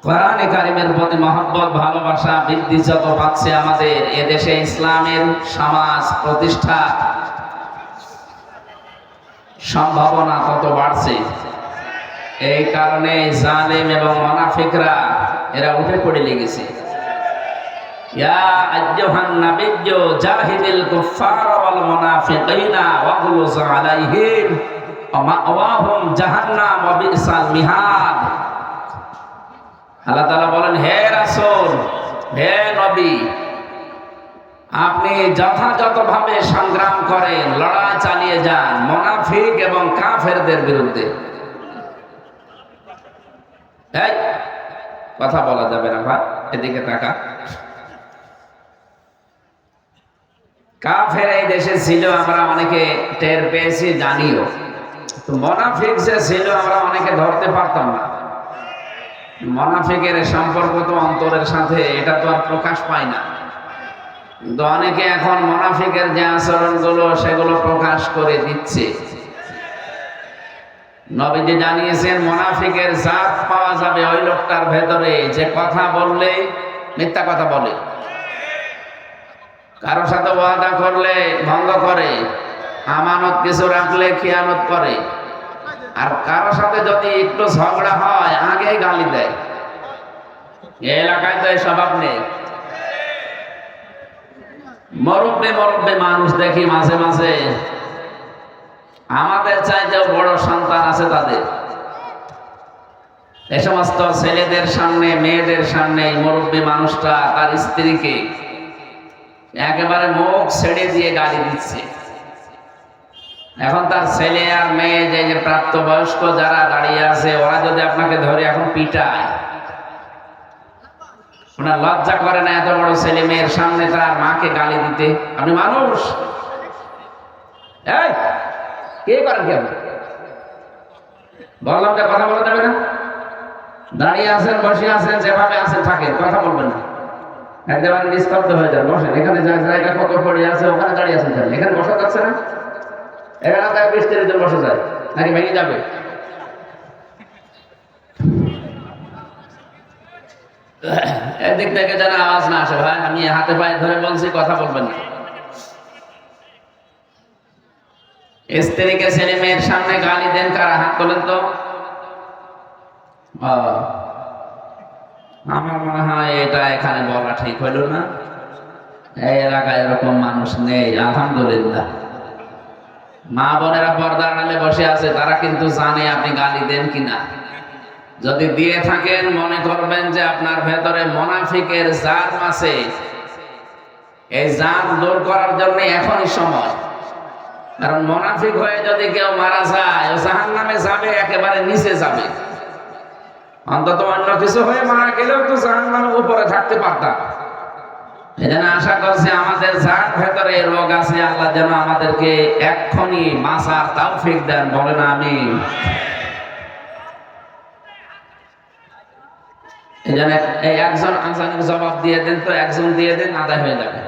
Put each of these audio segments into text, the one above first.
কোরআনে কারিমের প্রতি মহব্বত ভালোবাসা বৃদ্ধি যত পাচ্ছে, আমাদের এদেশে ইসলামের সমাজ প্রতিষ্ঠা সম্ভাবনা তত বাড়ছে। এই কারণে জালেম এবং মুনাফিকরা এরা উঠে পড়ে লেগেছে। ইয়া আইয়ুহান নাবিয়্যু জাহিদিল কুফফারা ওয়াল মুনাফিকিনা ওয়াগলুজ আলাইহিম ওয়া মাওয়াহুম জাহান্নাম ওয়া বিসাল মিহাদ। আল্লাহ তাআলা বলেন, হে রাসূল, হে নবী, আপনি যথাযথভাবে সংগ্রাম করেন, লড়াই চালিয়ে যান মুনাফিক এবং কাফেরদের বিরুদ্ধে। এই কথা বলা যাবে না ভাই, এদিকে তাকা। কাফের এই দেশে ছিল, আমরা অনেকে টের পেয়েছি, জানিও। তো মুনাফিক যে ছিল আমরা অনেকে ধরতে পারতাম না। মুনাফিকের সম্পর্ক তো অন্তরের সাথে, এটা তো আর প্রকাশ পায় না। কিন্তু অনেকে এখন মুনাফিকের যে আচরণগুলো সেগুলো প্রকাশ করে দিচ্ছে। নবীজি জানিয়েছেন, মুনাফিকের জাত পাওয়া যাবে ওই লোকটার ভেতরে যে কথা বললে মিথ্যা কথা বলে, কারোর সাথে ওয়াদা করলে ভঙ্গ করে, আমানত কিছু রাখলে খিয়ানত করে, আর কারোর সাথে যদি একটু ঝগড়া হয় আগেই গালি দেয়। এই এলাকায় তো এই স্বভাব নেই। মুরব্বি মানুষ দেখি মাঝে মাঝে, আমাদের চাইতেও বড় সন্তান আছে তাদের। এ সমস্ত ছেলেদের সামনে মেয়েদের সামনে মুরব্বি মানুষটা তার স্ত্রীকে একেবারে মুখ ছেড়ে দিয়ে গালি দিচ্ছে। এখন তার ছেলে আর মেয়ে যে প্রাপ্তবয়স্ক যারা দাঁড়িয়ে আছে, ওরা যদি আপনাকে ধরে এখন পিটায়, ওনার লজ্জা করে না এত বড় ছেলে মেয়ের সামনে তার মাকে গালি দিতে? আপনি মানুষ, এই কে করেন কি? আপনি বললাম যে কথা বলা যাবে না। দাঁড়িয়ে আছেন, বসে আছেন, যেভাবে আছেন থাকেন, কথা বলবেন না। একেবারে নিস্তব্ধ হয়ে যান, বসেন। এখানে জায়গা কত পড়ে আছে, ওখানে দাঁড়িয়ে আছেন, এখানে বসা যাচ্ছে না। এখানে 20-30 জন বসে যায়, নাকি ভেঙে যাবে? এদিক থেকে যেন আওয়াজ না আসে। ভাই, আমি হাতে পায়ে ধরে বলছি, কথা বলবেন না। স্ত্রীকে ছেলে মেয়ের সামনে গালি দেন কারা? হাত তোলেন তো। আমার মনে হয় এটা এখানে বলা ঠিক হইল না। এই এলাকায় এরকম মানুষ নেই, আলহামদুলিল্লাহ। মা বোনেরা পর্দার আড়ালে বসে আছে, তারা কিন্তু জানে আপনি গালি দেন কিনা। যদি দিয়ে থাকেন, মনে করবেন যে আপনার ভেতরে মুনাফিকের জার্ম আছে। এই জার্ম দূর করার জন্য এখনই সময়। কারণ মুনাফিক হয়ে যদি কেউ মারা যায়, ও জাহান্নামে যাবে, একেবারে নিচে যাবে। অন্তত অন্য কিছু হয়ে মারা গেলেও তো জাহান্নামের উপরে থাকতে পারতাম। এজন্য আশা করছি আমাদের যার ভেতরে রোগ আছে, আল্লাহ যেন আমাদেরকে এক্ষুনি মাসার তৌফিক দেন। বলেন আমিন। এজন্য এই একজন আজানের জবাব দিয়ে দেন তো, একজন দিয়ে দেন, আদায় হয়ে যাবে।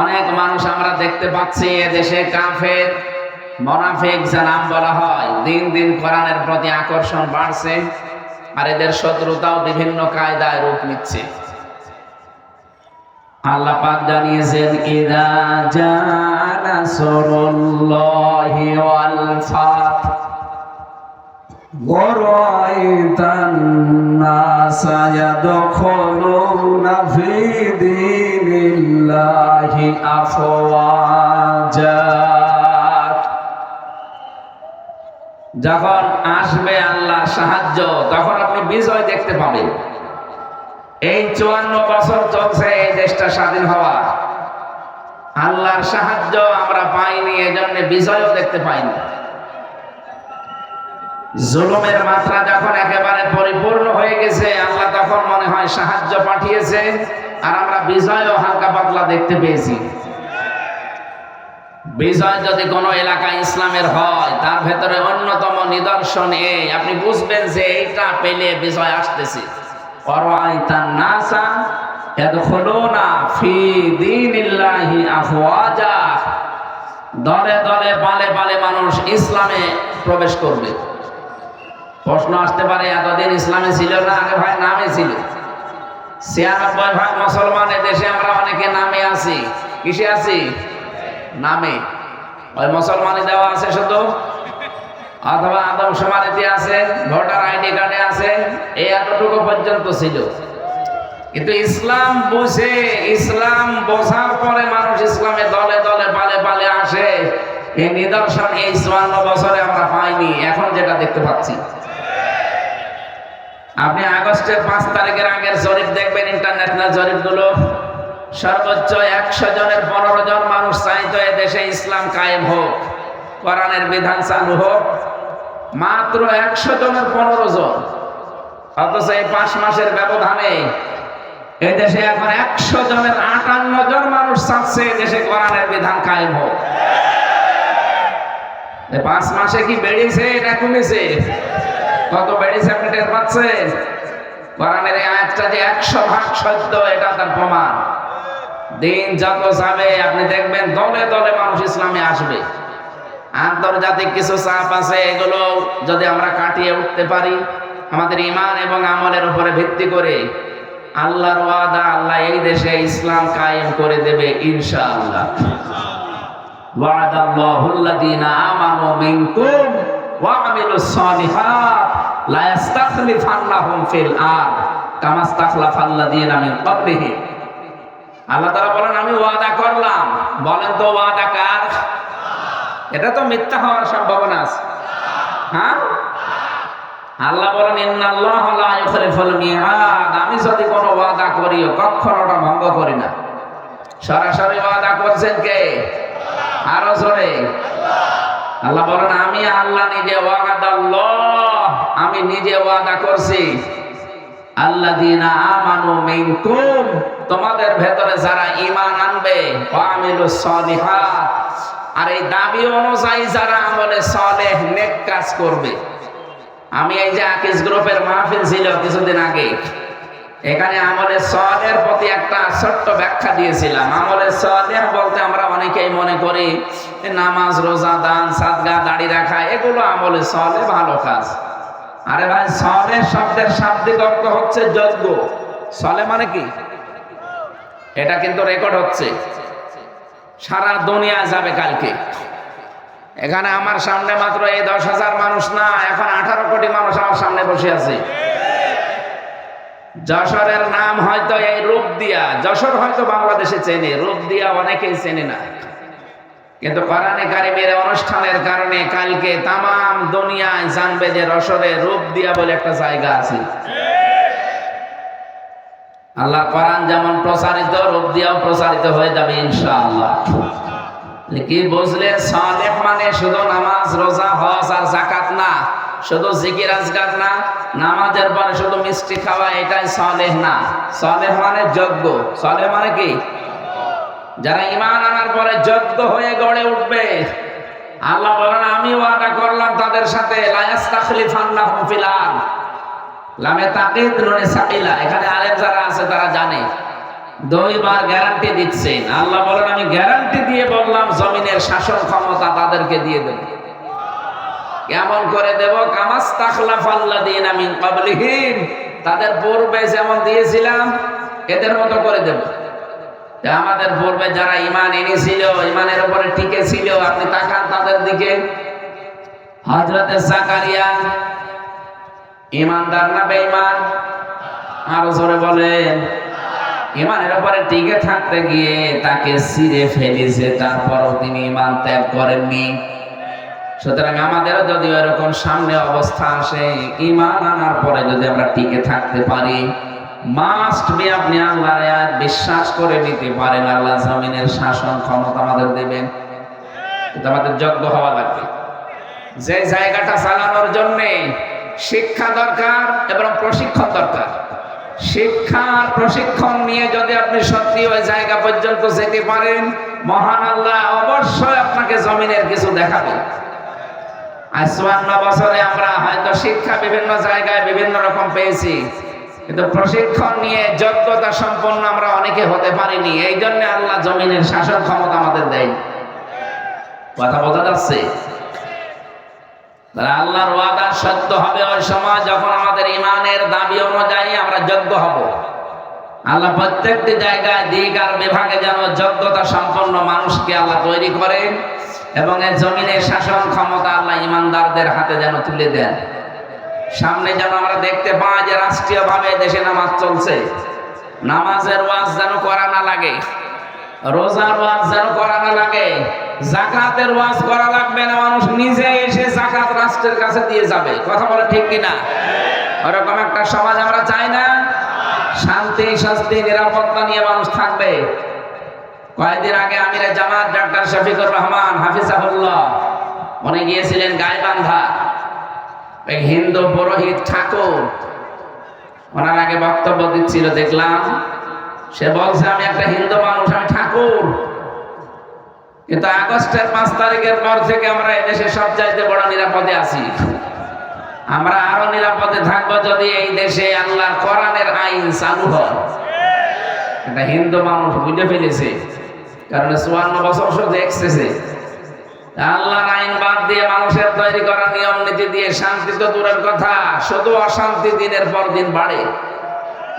অনেক মানুষ আমরা দেখতে পাচ্ছি এদেশে কাফের, মুনাফিক যা নাম বলা হয়, দিন দিন কোরআনের প্রতি আকর্ষণ বাড়ছে, আর এদের শত্রুতাও বিভিন্ন কায়দায় রূপ নিচ্ছে। আল্লাহ পাক জানিয়েছেন, ইযা জাআ নাসরুল্লাহি ওয়াল ফাত ওয়া রাআইতান নাসা ইয়াদখুলুনা ফি দীনিল্লাহি আফওয়াজা। যখন আসবে আল্লাহর সাহায্য, তখন আপনি বিজয় দেখতে পাবেন। এই 54 বছর চলছে এই দেশটা স্বাধীন হওয়া, আল্লাহর সাহায্য আমরা পাইনি, এজন্য বিজয়ও দেখতে পাইনি। জুলুমের মাত্রা যখন একেবারে পরিপূর্ণ হয়ে গেছে, আল্লাহ তখন মনে হয় সাহায্য পাঠিয়েছে, আর আমরা বিজয়ও হালকা পাতলা দেখতে পেয়েছি। বিজয় যদি কোনো এলাকায় ইসলামের হয়, তার ভেতরে অন্যতম নিদর্শন এই, আপনি বুঝবেন যে এইটা পেলে বিজয় আসতেছে। ওয়ারাআইতান নাসা ইয়াদখুলুনা ফি দীনিল্লাহি আফওয়াজা। দলে দলে পালে পালে মানুষ ইসলামে প্রবেশ করবে। প্রশ্ন আসতে পারে, এতদিন ইসলামে ছিল না? আরে ভাই, নামে ছিল। 96% মুসলমান দেশে আমরা অনেকে নামে আছি। কিসে আছি? নামে। ওই মুসলমানই দেওয়া আছে শুধু, অথবা আদমশুমারিতে আছে, ভোটার আইডি কার্ডে আছে, এই এতটুকু পর্যন্ত ছিল। কিন্তু ইসলাম বুঝে, ইসলাম বোঝার পরে মানুষ ইসলামে দলে দলে পালে পালে আসে। এই নিদর্শন এই 54 বছরে আমরা পাইনি, এখন যেটা দেখতে পাচ্ছি। আপনি আগস্টের 5 তারিখের আগের জরিপ দেখবেন, ইন্টারন্যাশনাল জরিপগুলো। সর্বোচ্চ 100 জনের 15 জন মানুষ চাইতো এ দেশে ইসলাম কায়েম হোক, কোরআনের বিধান চালু হোক। মাত্র 100 জনের 15 জন। অথচ এই 5 মাসের ব্যবধানে এই দেশে এখন 100 জনের 58 জন মানুষ চাচ্ছে দেশে কোরআনের বিধান কায়েম হোক। 5 মাসে কি বেড়েছে না কমেছে? কত বেড়েছে আপনি টের পাচ্ছেন? কোরআনের এই আয়াতটা যে 100% সত্য, এটা তার প্রমাণ। দিন যত যাবে আপনি দেখবেন দলে দলে মানুষ ইসলামে আসবে। আন্তর্জাতিক কিছু চাপ আছে, এগুলো যদি আমরা কাটিয়ে উঠতে পারি আমাদের ঈমান এবং আমলের উপরে ভিত্তি করে, আল্লাহর ওয়াদা, আল্লাহ এই দেশে ইসলাম কায়েম করে দেবে ইনশাআল্লাহ। ওয়াদাল্লাহুল্লাযীনা আমানু মিনকুম ওয়া আমিলুস সালিহাত লা ইস্তাখলিফান্নাহুম ফিল আরদ কামা ইস্তাখলাফাল্লাযীনা মিন ক্বাবলিহিম। আল্লাহ তাআলা বলেন, আমি ওয়াদা করলাম। বলেন তো ওয়াদা কার? এটা তো মিথ্যা হওয়ার সম্ভাবনা আছে। হ্যাঁ, আল্লাহ বলেন, ইন্নাল্লাহা লা ইউখলিফুল মিআদ। আমি যদি কোনো ওয়াদা করি কখনো ওটা ভঙ্গ করি না। সরাসরি ওয়াদা করছেন কে? আরো জোরে। আল্লাহ বলেন, আমি আল্লাহ নিজে ওয়াদাল্লাহ, আমি নিজে ওয়াদা করছি। আল্লাযীনা আমানু মিনকুম, তোমাদের ভেতরে যারা ঈমান আনবে, ওয়া আমিলুস সালিহাত, আর এই দাবি অনুযায়ী যারা আমলে সালেহ নেক কাজ করবে। আমি এই যে আকিজ গ্রুপের মাহফিল ছিল কিছুদিন আগে, এখানে আমলে সালেহের প্রতি একটা ছোট্ট ব্যাখ্যা দিয়েছিলাম। আমলে সালেহ বলতে আমরা অনেকেই মনে করি নামাজ, রোজা, দান, সাদকা, দাড়ি রাখা, এগুলো আমলে সালেহ, ভালো কাজ। আরে ভাই, সালেহ শব্দের শাব্দিক অর্থ হচ্ছে যোগ্য। সালেহ মানে কি? এটা কিন্তু রেকর্ড হচ্ছে, সারা দুনিয়া যাবে কালকে। এখানে আমার সামনে মাত্র এই 10,000 মানুষ না, এখন 18 কোটি মানুষ আমার সামনে বসে আছে। যশোরের নাম হয়তো এই রূপদিয়া, যশোর হয়তো বাংলাদেশে চেনে, রূপদিয়া অনেকেই চেনে না। কিন্তু কোরআনে কারিমের অনুষ্ঠানের কারণে কালকে তামাম দুনিয়ায় জানবে যে যশোরে রূপদিয়া বলে একটা জায়গা আছে। আল্লাহ কোরআন যেমন প্রচারিত, রূপদিয়াও প্রচারিত হয়ে যাবে ইনশাআল্লাহ। কি বুঝলেন? সালেহ মানে শুধু নামাজ, রোজা, হজ আর যাকাত না, শুধু জিকির আজকার না, নামাজের পরে শুধু মিষ্টি খাওয়া, এটাই সালেহ না। সালেহ মানে যোগ্য। সালেহ মানে কি? যারা ঈমান আনার পরে যোগ্য হয়ে গড়ে উঠবে। আল্লাহ বলেন, আমি ওয়াদা করলাম তাদের সাথে, লা ইস্তাখলিফান্নাহুম ফিল আরদ। লামে তাকিদ নুনে সাকিলা। এখানে আলেম যারা আছে তারা জানে, 2 বার গ্যারান্টি দিচ্ছেন। আল্লাহ বলেন, আমি গ্যারান্টি দিয়ে বললাম জমিনের শাসন ক্ষমতা তাদেরকে দিয়ে দেব। কেমন করে দেব? কামাস্তাখলাফাল্লাযীনা মিন ক্বাবলিহিম, তাদের পূর্বে যেমন দিয়েছিলাম এদের মতো করে দেব। আমাদের পূর্বে যারা ঈমান এনেছিল, ঈমানের উপরে টিকে ছিল, আপনি তাকান তাদের দিকে। হযরতে জাকারিয়া ঈমানদার না বেঈমান? আরো জোরে বলেন। ঈমানের উপরে টিকে থাকতে গিয়ে তাকে ছিঁড়ে ফেলেছে, তারপরও তিনি ঈমান ত্যাগ করেননি। সুতরাং আমাদেরও যদি এরকম সামনে অবস্থা আসে, ঈমান আনার পরে যদি আমরা টিকে থাকতে পারি, মাস্ট বি আপনি আল্লাহর আয়াত বিশ্বাস করে নিতে পারেন, আল্লাহ জমিনের শাসন ক্ষমতা আমাদের দেবেন। কিন্তু আমাদের যোগ্য হওয়া লাগবে। যে জায়গাটা চালানোর জন্য শিক্ষা দরকার এবং প্রশিক্ষণ দরকার। শিক্ষা আর প্রশিক্ষণ নিয়ে যদি আপনি সত্যি ওই জায়গা পর্যন্ত যেতে পারেন, মহান আল্লাহ অবশ্যই আপনাকে জমিনের কিছু দেখাবে। আজ 54 বছরে আমরা হয়তো শিক্ষা বিভিন্ন জায়গায় বিভিন্ন রকম পেয়েছি, কিন্তু প্রশিক্ষণ নিয়ে যোগ্যতা সম্পন্ন আমরা অনেকে হতে পারিনি। এই জন্য আল্লাহ জমিনের শাসন ক্ষমতা আমাদের দেয়। কথা বোঝা যাচ্ছে? তাহলে আল্লাহর ওয়াদা সত্য হবে ওই সময় যখন আমাদের ইমানের দাবি অনুযায়ী আমরা যোগ্য হব। আল্লাহ প্রত্যেকটি জায়গায় দিক আর বিভাগে যেন যোগ্যতা সম্পন্ন মানুষকে আল্লাহ তৈরি করেন এবং এই জমিনের শাসন ক্ষমতা আল্লাহ ইমানদারদের হাতে যেন তুলে দেন। সামনে যেন আমরা দেখতে পাই যে রাষ্ট্রীয়ভাবে দেশে নামাজ চলছে, নামাজের ওয়াজ যেন করা না লাগে, রোজার ওয়াজ যেন করা না লাগে, যাকাতের ওয়াজ করা লাগবে না, মানুষ নিজে এসে যাকাত রাষ্ট্রের কাছে দিয়ে যাবে। কথা বলে ঠিক কিনা? ওরকম একটা সমাজ আমরা চাই না। শান্তি শান্তি নিরাপত্তা নিয়ে মানুষ থাকবে। কয়েকদিন আগে আমিরে জামাত ডাক্তার শফিকুর রহমান হাফিজাহুল্লাহ উনি গিয়েছিলেন গাইবান্ধা। এই হিন্দু পুরোহিত ঠাকুর ওনার আগে বক্তব্য দিচ্ছিল, দেখলাম সে বলছে আমি একটা হিন্দু মানুষ, আমি ঠাকুর, কিন্তু আগস্টের 5 তারিখের পর থেকে আমরা এদেশে সব চাইতে বড় নিরাপদে আছি। আমরা আরো নিরাপদে থাকবো যদি এই দেশে আল্লাহর কোরআনের আইন চালু হয়। একটা হিন্দু মানুষ বুঝে ফেলেছে, কারণ 54 বছর শুধু দেখতেছে আল্লাহর আইন বাদ দিয়ে মানুষের তৈরি করা নিয়ম নীতি দিয়ে শান্তি তো দূরের কথা, শুধু অশান্তি দিনের পর দিন বাড়ে।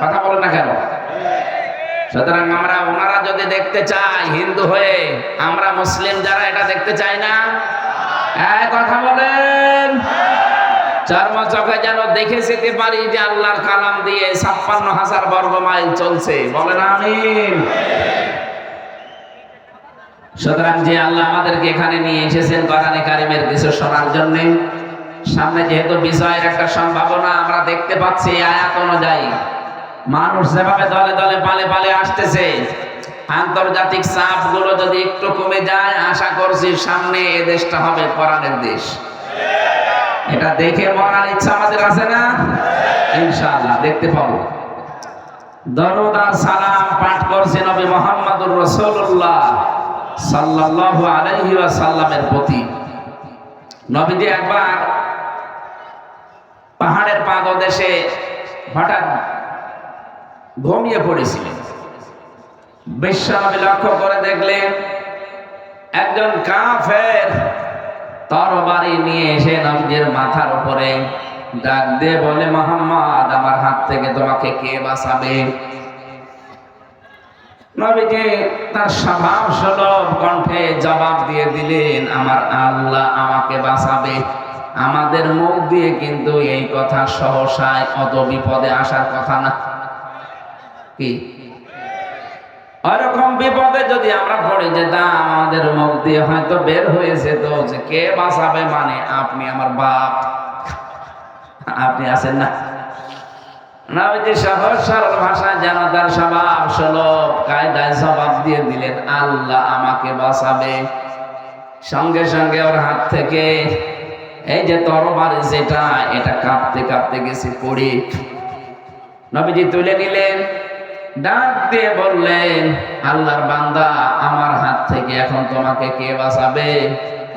কথা বলে না কেন? সুতরাং আমরা ওনারা যদি দেখতে চাই হিন্দু হয়ে, আমরা মুসলিম যারা এটা দেখতে চাই না? কথা বলেন। চর্ম চোখে যেন দেখে যেতে পারি যে আল্লাহর কালাম দিয়ে 56,000 বর্গ মাইল চলছে। বলেন আমিন। সুতরাং যে আল্লাহ আমাদেরকে এখানে নিয়ে এসেছেন কোরআনে কারিমের কিছু শোনার জন্য, সামনে যেহেতু বিষয়ের একটা সম্ভাবনা আমরা দেখতে পাচ্ছি আয়াত অনুযায়ী মানুষ যেভাবে দলে দলে পালে পালে আসতেছে, আন্তর্জাতিক চাপগুলো যদি একটু কমে যায়, আশা করছি সামনে এ দেশটা হবে কোরআনের দেশ। এটা দেখে মরার ইচ্ছা আমাদের আছে না? ইনশাআল্লাহ দেখতে পাবো। দরুদ আর সালাম পাঠ করছে নবী মুহাম্মদুর রাসূলুল্লাহ সাল্লাল্লাহু আলাইহি ওয়াসাল্লামের প্রতি। নবীজি একবার পাহাড়ের পাদদেশে হঠাৎ ঘুমিয়ে পড়েছিলেন। বিশ্বনবী লক্ষ্য করে দেখলেন একজন কাফের তরবারি নিয়ে এসে নবীর মাথার উপরে ডাক দিয়ে বলে, মুহাম্মদ আমার হাত থেকে তোমাকে কে বাঁচাবে? নবীজি তার স্বভাব সুলভ কণ্ঠে জবাব দিয়ে দিলেন, আমার আল্লাহ আমাকে বাঁচাবে। আমাদের মুখ দিয়ে কিন্তু এই কথা সহসায় অত বিপদে আসার কথা না। কি ওরকম বিপদে যদি আমরা পড়ে যেতাম, আমাদের মুখ দিয়ে হয়তো বের হয়ে যেত যে কে বাঁচাবে, মানে আপনি আমার বাপ, আপনি আছেন না। নবীজি সহজ সরল ভাষায় যেন তার স্বভাব সুলভ কায়দায় জবাব দিয়ে দিলেন, আল্লাহ আমাকে বাঁচাবে। সঙ্গে সঙ্গে ওর হাত থেকে এই যে তরবারি যেটা, এটা কাঁপতে কাঁপতে গেছে পড়ে। নবীজি তুলে নিলেন, ডাক দিয়ে বললেন, আল্লাহর বান্দা আমার হাত থেকে এখন তোমাকে কে বাঁচাবে?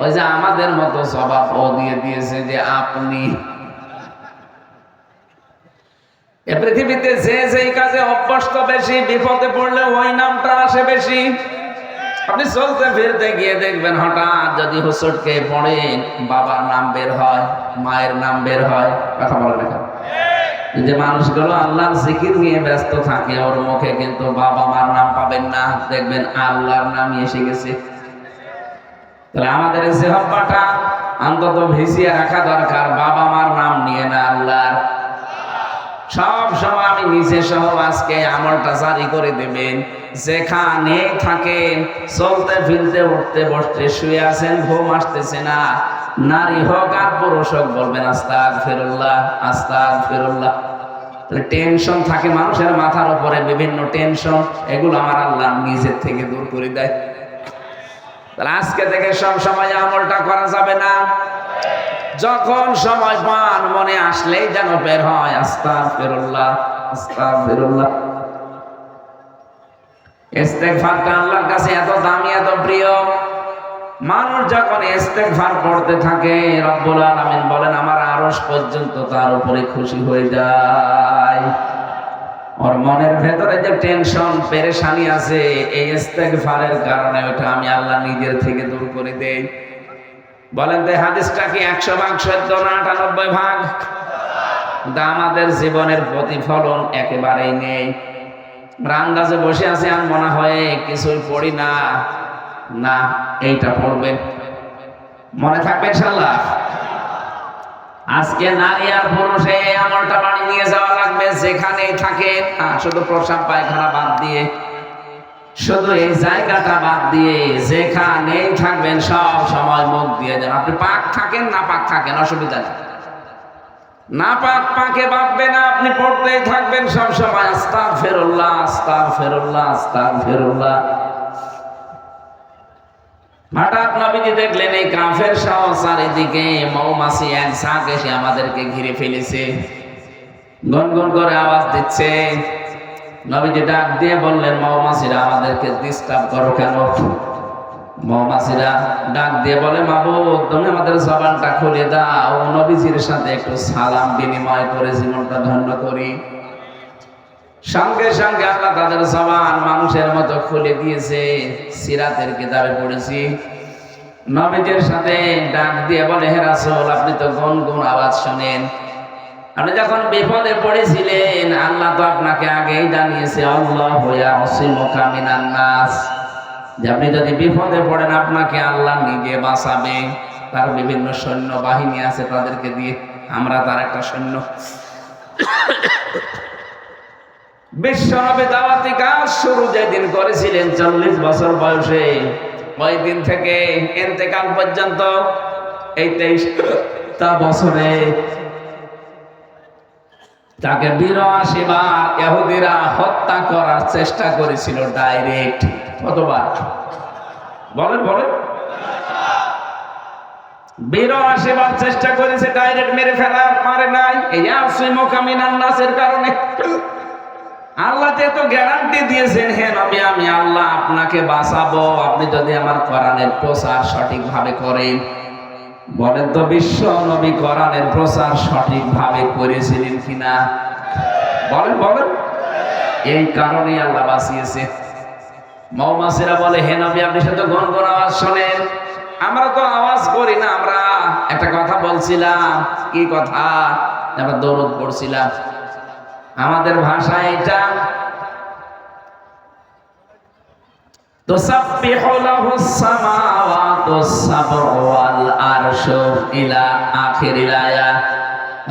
ওই যে আমাদের মতো জবাব ও দিয়ে দিয়েছে যে আপনি। এ পৃথিবীতে যে যেই কাজে অভ্যস্ত বেশি, বিপদে পড়লে ওই নামটা আসে বেশি। আপনি চলতে ফিরতে গিয়ে দেখবেন হঠাৎ যদি হুসুটকে পড়েন, বাবার নাম বের হয়, মায়ের নাম বের হয়। কথা বলেন না? যে মানুষগুলো আল্লাহর জিকির নিয়ে ব্যস্ত থাকে, ওর মুখে কিন্তু বাবা মার নাম পাবেন না, দেখবেন আল্লাহর নামই এসে গেছে। তাহলে আমাদের এই জিহ্বাটা অন্তত ভিজিয়ে রাখা দরকার, বাবা মার নাম নিয়ে না, আল্লাহর। সব সময় আমি নিজে সহ আজকে আমলটা জারি করে দেবেন, যেখানে থাকেন, চলতে ফিরতে উঠতে বসতে, শুয়ে আছেন, ঘুম আসতেছে না, নারী হোক আর পুরুষ হোক, বলবেন আস্তাগফিরুল্লাহ আস্তাগফিরুল্লাহ। তাহলে টেনশন থাকে মানুষের মাথার উপরে, বিভিন্ন টেনশন, এগুলো আমার আল্লাহ নিজের থেকে দূর করে দেয়। তাহলে আজকে থেকে সব সময় আমলটা করা যাবে না, যখন সময় পান মনে আসলেই যেন বের হয় আস্তাগফিরুল্লাহ আস্তাগফিরুল্লাহ। ইস্তেগফারটা আল্লাহর কাছে এত দামি, এত প্রিয়। মানুষ যখন ইস্তেগফার পড়তে থাকে, রব্বুল আলামিন বলেন আমার আরশ পর্যন্ত তার উপরে খুশি হয়ে যায়। ওর মনের ভেতরে যে টেনশন পেরেশানি আছে, এই ইস্তেগফারের কারণে ওটা আমি আল্লাহ নিজের থেকে দূর করে দেই। বলেন তো হাদিসটা কি 100 ভাগ সত্য না 98 ভাগ? কিন্তু আমাদের জীবনের প্রতিফলন একেবারেই নেই। রান্দাজে বসে আছি আর মনে হয় কিছুই পড়ি না। না, এইটা পড়বেন, মনে থাকবে ইনশাআল্লাহ। আজকে নারী আর পুরুষে আমলটা বাড়ি নিয়ে যাওয়া লাগবে যেখানেই থাকে। শুধু প্রস্রাব পায়খানা বাদ দিয়ে, শুধু এই জায়গাটা বাদ দিয়ে যেখানেই থাকবেন সব সময় মুখ দিয়ে যান। আপনি পাক থাকেন না পাক থাকেন অসুবিধা নেই, না পাক পাকে ভাববেন না, আপনি পড়তেই থাকবেন সব সময় আস্তাগফিরুল্লাহ আস্তাগফিরুল্লাহ আস্তাগফিরুল্লাহ। হঠাৎ নবীজি দেখলেন এই কাফের সহ চারিদিকে মৌমাছি এক ঝাঁক এসে আমাদেরকে ঘিরে ফেলেছে, গুনগুন করে আওয়াজ দিচ্ছে। নবীজি ডাক দিয়ে বললেন, মৌমাছিরা আমাদেরকে ডিস্টার্ব করো কেন? মৌমাছিরা ডাক দিয়ে বলে, মাবুদ তুমি আমাদের জবানটা খুলে দাও, নবীজির সাথে একটু সালাম বিনিময় করে জীবনটা ধন্য করি। সঙ্গে সঙ্গে আল্লাহ তাদের জবান মানুষের মতো খুলে দিয়েছে। সিরাতের কিতাবে পড়েছি, নবীজির সাথে ডাক দিয়ে বলে, হে রাসূল আপনি তো গুনগুন আওয়াজ শোনেন, আপনি যখন বিপদে পড়েছিলেন আল্লাহ তো আপনাকে আগেই জানিয়েছে আল্লাহু ইয়াসিমুকা মিনান নাস, যে আপনি যদি বিপদে পড়েন আপনাকে আল্লাহ নিজে বাঁচাবে। তার বিভিন্ন সৈন্য বাহিনী আছে তাদেরকে দিয়ে, আমরা তার একটা সৈন্য। বিশ্বনবী দাওয়াতি কাজ শুরু যেদিন করেছিলেন 40 বছর বয়সে, ওই দিন থেকে ইন্তেকাল পর্যন্ত এই 23টা বছরে তাকে 82 বার ইহুদিরা হত্যা করার চেষ্টা করেছিল ডাইরেক্ট। কতবার বলেন বলেন? 82 বার চেষ্টা করেছে ডাইরেক্ট মেরে ফেলার, পারে নাই। এই ইয়াসিমুকা মিনান নাসের কারণে আল্লাহ তো গ্যারান্টি দিয়েছেন, হে নবী আমি আল্লাহ আপনাকে বাঁচাবো আপনি যদি আমার কোরআনের প্রচার সঠিকভাবে করেন। বলেন তো বিশ্ব নবী কোরআনের প্রচার সঠিকভাবে করেছিলেন কিনা? বলেন বলেন? এই কারণেই আল্লাহ বাঁচিয়েছে। মৌমাছিরা বলে, হে নবী আপনি শুধু গুনগুন আওয়াজ শোনেন, আমরা তো আওয়াজ করি না, আমরা একটা কথা বলছিলাম। কি কথা? আমরা দরুদ পড়ছিলাম। আমাদের ভাষা এটা, তুসাব্বিহু লাহুস সামাওয়াতুস সাবউ ওয়াল আরশু ইলা আখিরিল আয়া।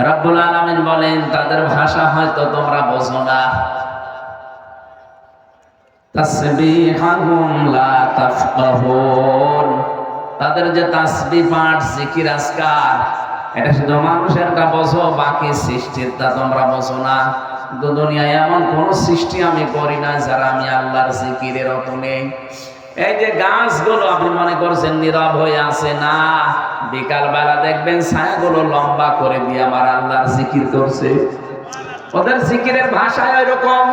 রব্বুল আলামিন বলেন তাদের ভাষা হয়তো তোমরা বোঝো না, তাসবিহুম লা তাফকাহুন, তাদের যে তাসবিহ পাঠ জিকির আজকার এটা শুধু মানুষেরটা বোঝো, বাকি সৃষ্টিরটা তোমরা বোঝো না। কিন্তু দুনিয়ায় এমন কোন সৃষ্টি আমি করি না যারা আমি আল্লাহর জিকিরের অত নেই। এই যে গাছগুলো আপনি মনে করছেন নীরব হয়ে আছে, না, বিকাল বেলা দেখবেন ছায়াগুলো লম্বা করে দিয়ে আমার আল্লাহর জিকির করছে। ওদের জিকিরের ভাষায় ওইরকম।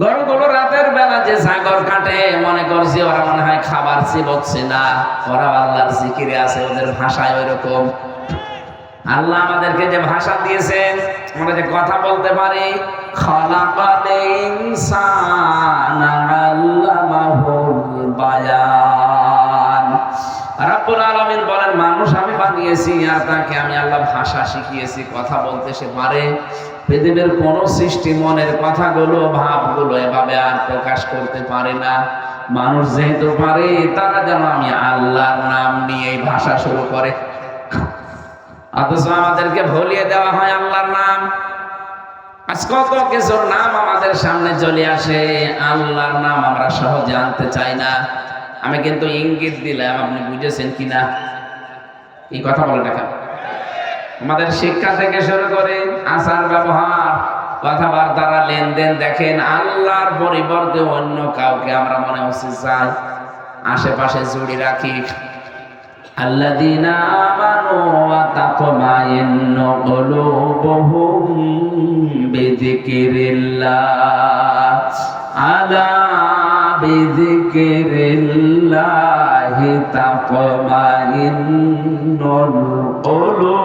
গরুগুলো রাতের বেলা যে জাগর কাটে মনে করছি ওরা মনে হয় খাবার চিবোচ্ছে, না, ওরা আল্লাহর জিকিরে আছে, ওদের ভাষায় ওইরকম। আল্লাহ আমাদেরকে যে ভাষা দিয়েছেন, আমরা যে কথা বলতে পারি, খালাকাল ইনসানা আল্লামাহুল বায়ান। রব্বুল আলামিন বলেন মানুষ আমি বানিয়েছি আর তাকে আমি আল্লাহ ভাষা শিখিয়েছি, কথা বলতে সে পারে। পৃথিবীর কোন সৃষ্টি মনের কথাগুলো ভাবগুলো এভাবে আর প্রকাশ করতে পারে না। মানুষ যেহেতু পারে, তারা যেন আমি আল্লাহর নাম নিয়ে ভাষা শুরু করে, অথচ আমাদেরকে ভুলিয়ে দেওয়া হয় আল্লাহর নাম। আজ কত কিছুর নাম আমাদের সামনে চলে আসে, আল্লাহর নাম আমরা সহজে আনতে চাই না। আমি কিন্তু ইঙ্গিত দিলাম, আপনি বুঝেছেন কিনা? এই কথা বলে দেখা আমাদের শিক্ষা থেকে শুরু করে আচার ব্যবহার, কথাবার্তা, লেনদেন, দেখেন আল্লাহর পরিবর্তে অন্য কাউকে আমরা মনে হচ্ছে চাই, আশেপাশে জুড়ে রাখি। আল্লাযীনা আমানু ওয়া তাতমাইন্নু কুলুবুহুম বিযিকরিল্লাহ, আলা বিযিকরিল্লাহি তাতমাইন্নুল কুলুব।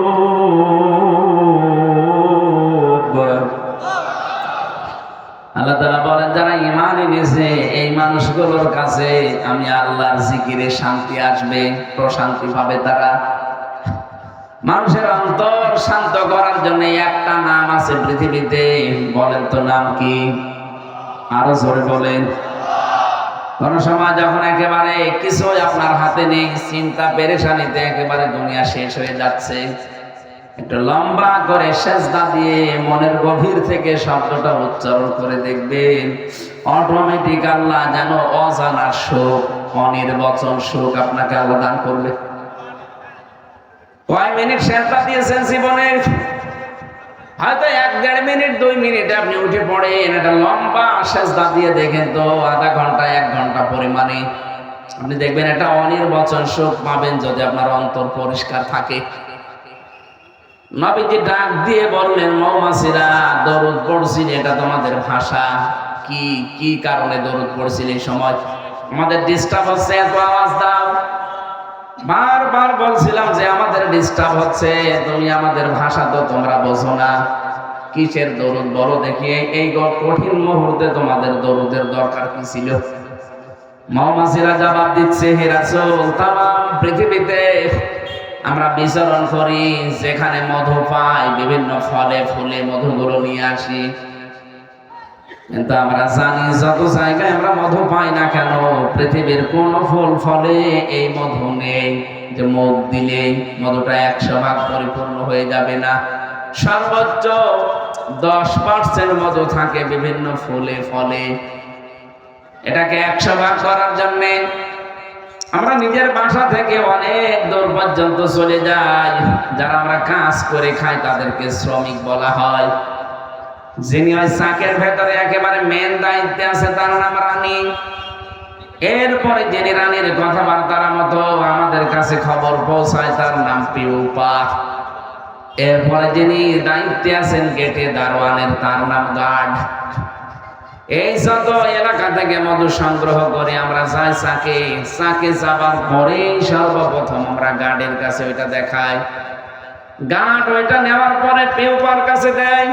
আল্লাহ তাআলা বলেন যারা ঈমান মানি নিছে এই মানুষগুলোর কাছে আমি আল্লাহর জিকিরে শান্তি আসবে, প্রশান্তি পাবে তারা। মানুষের অন্তর শান্ত করার জন্য একটা নাম আছে পৃথিবীতে, বলেন তো নাম কি? আরো জোরে বলেন। কোন সময় যখন একেবারে কিছুই আপনার হাতে নেই, চিন্তা পেরেশানিতে একেবারে দুনিয়া শেষ হয়ে যাচ্ছে, একটু লম্বা করে সেজদা দিয়ে মনের গভীর থেকে শব্দটা উচ্চারণ করে দেখবেন, অটোমেটিক আল্লাহ যেন অজানা সুখ, অনির্বচন সুখ আপনাকে আল্লাহ দান করবে। কয় মিনিট সেজদা দিয়েছেন জীবনে? হয়তো 1-1.5 মিনিট 2 মিনিট আপনি উঠে পড়েন, এটা লম্বা সেজদা দিয়ে দেখেন তো আধা ঘন্টা 1 ঘন্টা পরিমাণে আপনি দেখবেন এটা অনির্বচন সুখ পাবেন যদি আপনার অন্তর পরিষ্কার থাকে। নবীজি ডাক দিয়ে বললেন, মৌমাছিরা দরুদ পড়ছিল, এটা তোমাদের ভাষা। কি কি কারণে দরুদ পড়ছিল? এই সময় আমাদের ডিস্টার্ব হচ্ছে, এত আওয়াজ দাও। বারবার বলছিলাম যে আমাদের ডিস্টার্ব হচ্ছে, তুমি আমাদের ভাষা তো তোমরা বোঝো না, কিসের দরুদ বলো দেখি। এই কঠিন মুহূর্তে তোমাদের দরুদের দরকার কি ছিল? মৌমাছিরা জবাব দিচ্ছে, হে রাসূল, তামাম পৃথিবীতে আমরা বিচরণ করি, যেখানে মধু পাই বিভিন্ন ফলে ফুলে মধুগুলো নিয়ে আসি, কিন্তু আমরা জানি যত জায়গায় আমরা মধু পাই না কেন, পৃথিবীর কোন ফুল ফলে এই মধু নেই যে মুখ দিলে মধুটা 100 ভাগ পরিপূর্ণ হয়ে যাবে না। সর্বোচ্চ 10% মধু থাকে বিভিন্ন ফুলে ফলে। এটাকে 100 ভাগ করার জন্য আমরা নিজের বাসা থেকে অনেক দূর পর্যন্ত চলে যাই। যারা আমরা কাজ করে খাই তাদেরকে শ্রমিক বলা হয়। যিনি ওই চাকের ভেতরে একেবারে মেন দায়িত্বে আছে তার নাম রানী। এরপরে যিনি রানীর কথাবার্তার মতো আমাদের কাছে খবর পৌঁছায় তার নাম পিউপা। এরপরে যিনি দায়িত্বে আছেন গেটে দারোয়ানের তার নাম গার্ড। এই যত এলাকা থেকে মধু সংগ্রহ করে আমরা যাই চাকে, চাকে যাবার পরে সর্বপ্রথম আমরা গার্ডের কাছে ওইটা দেখাই। গার্ড ওইটা নেওয়ার পরে পিউপার কাছে দেয়।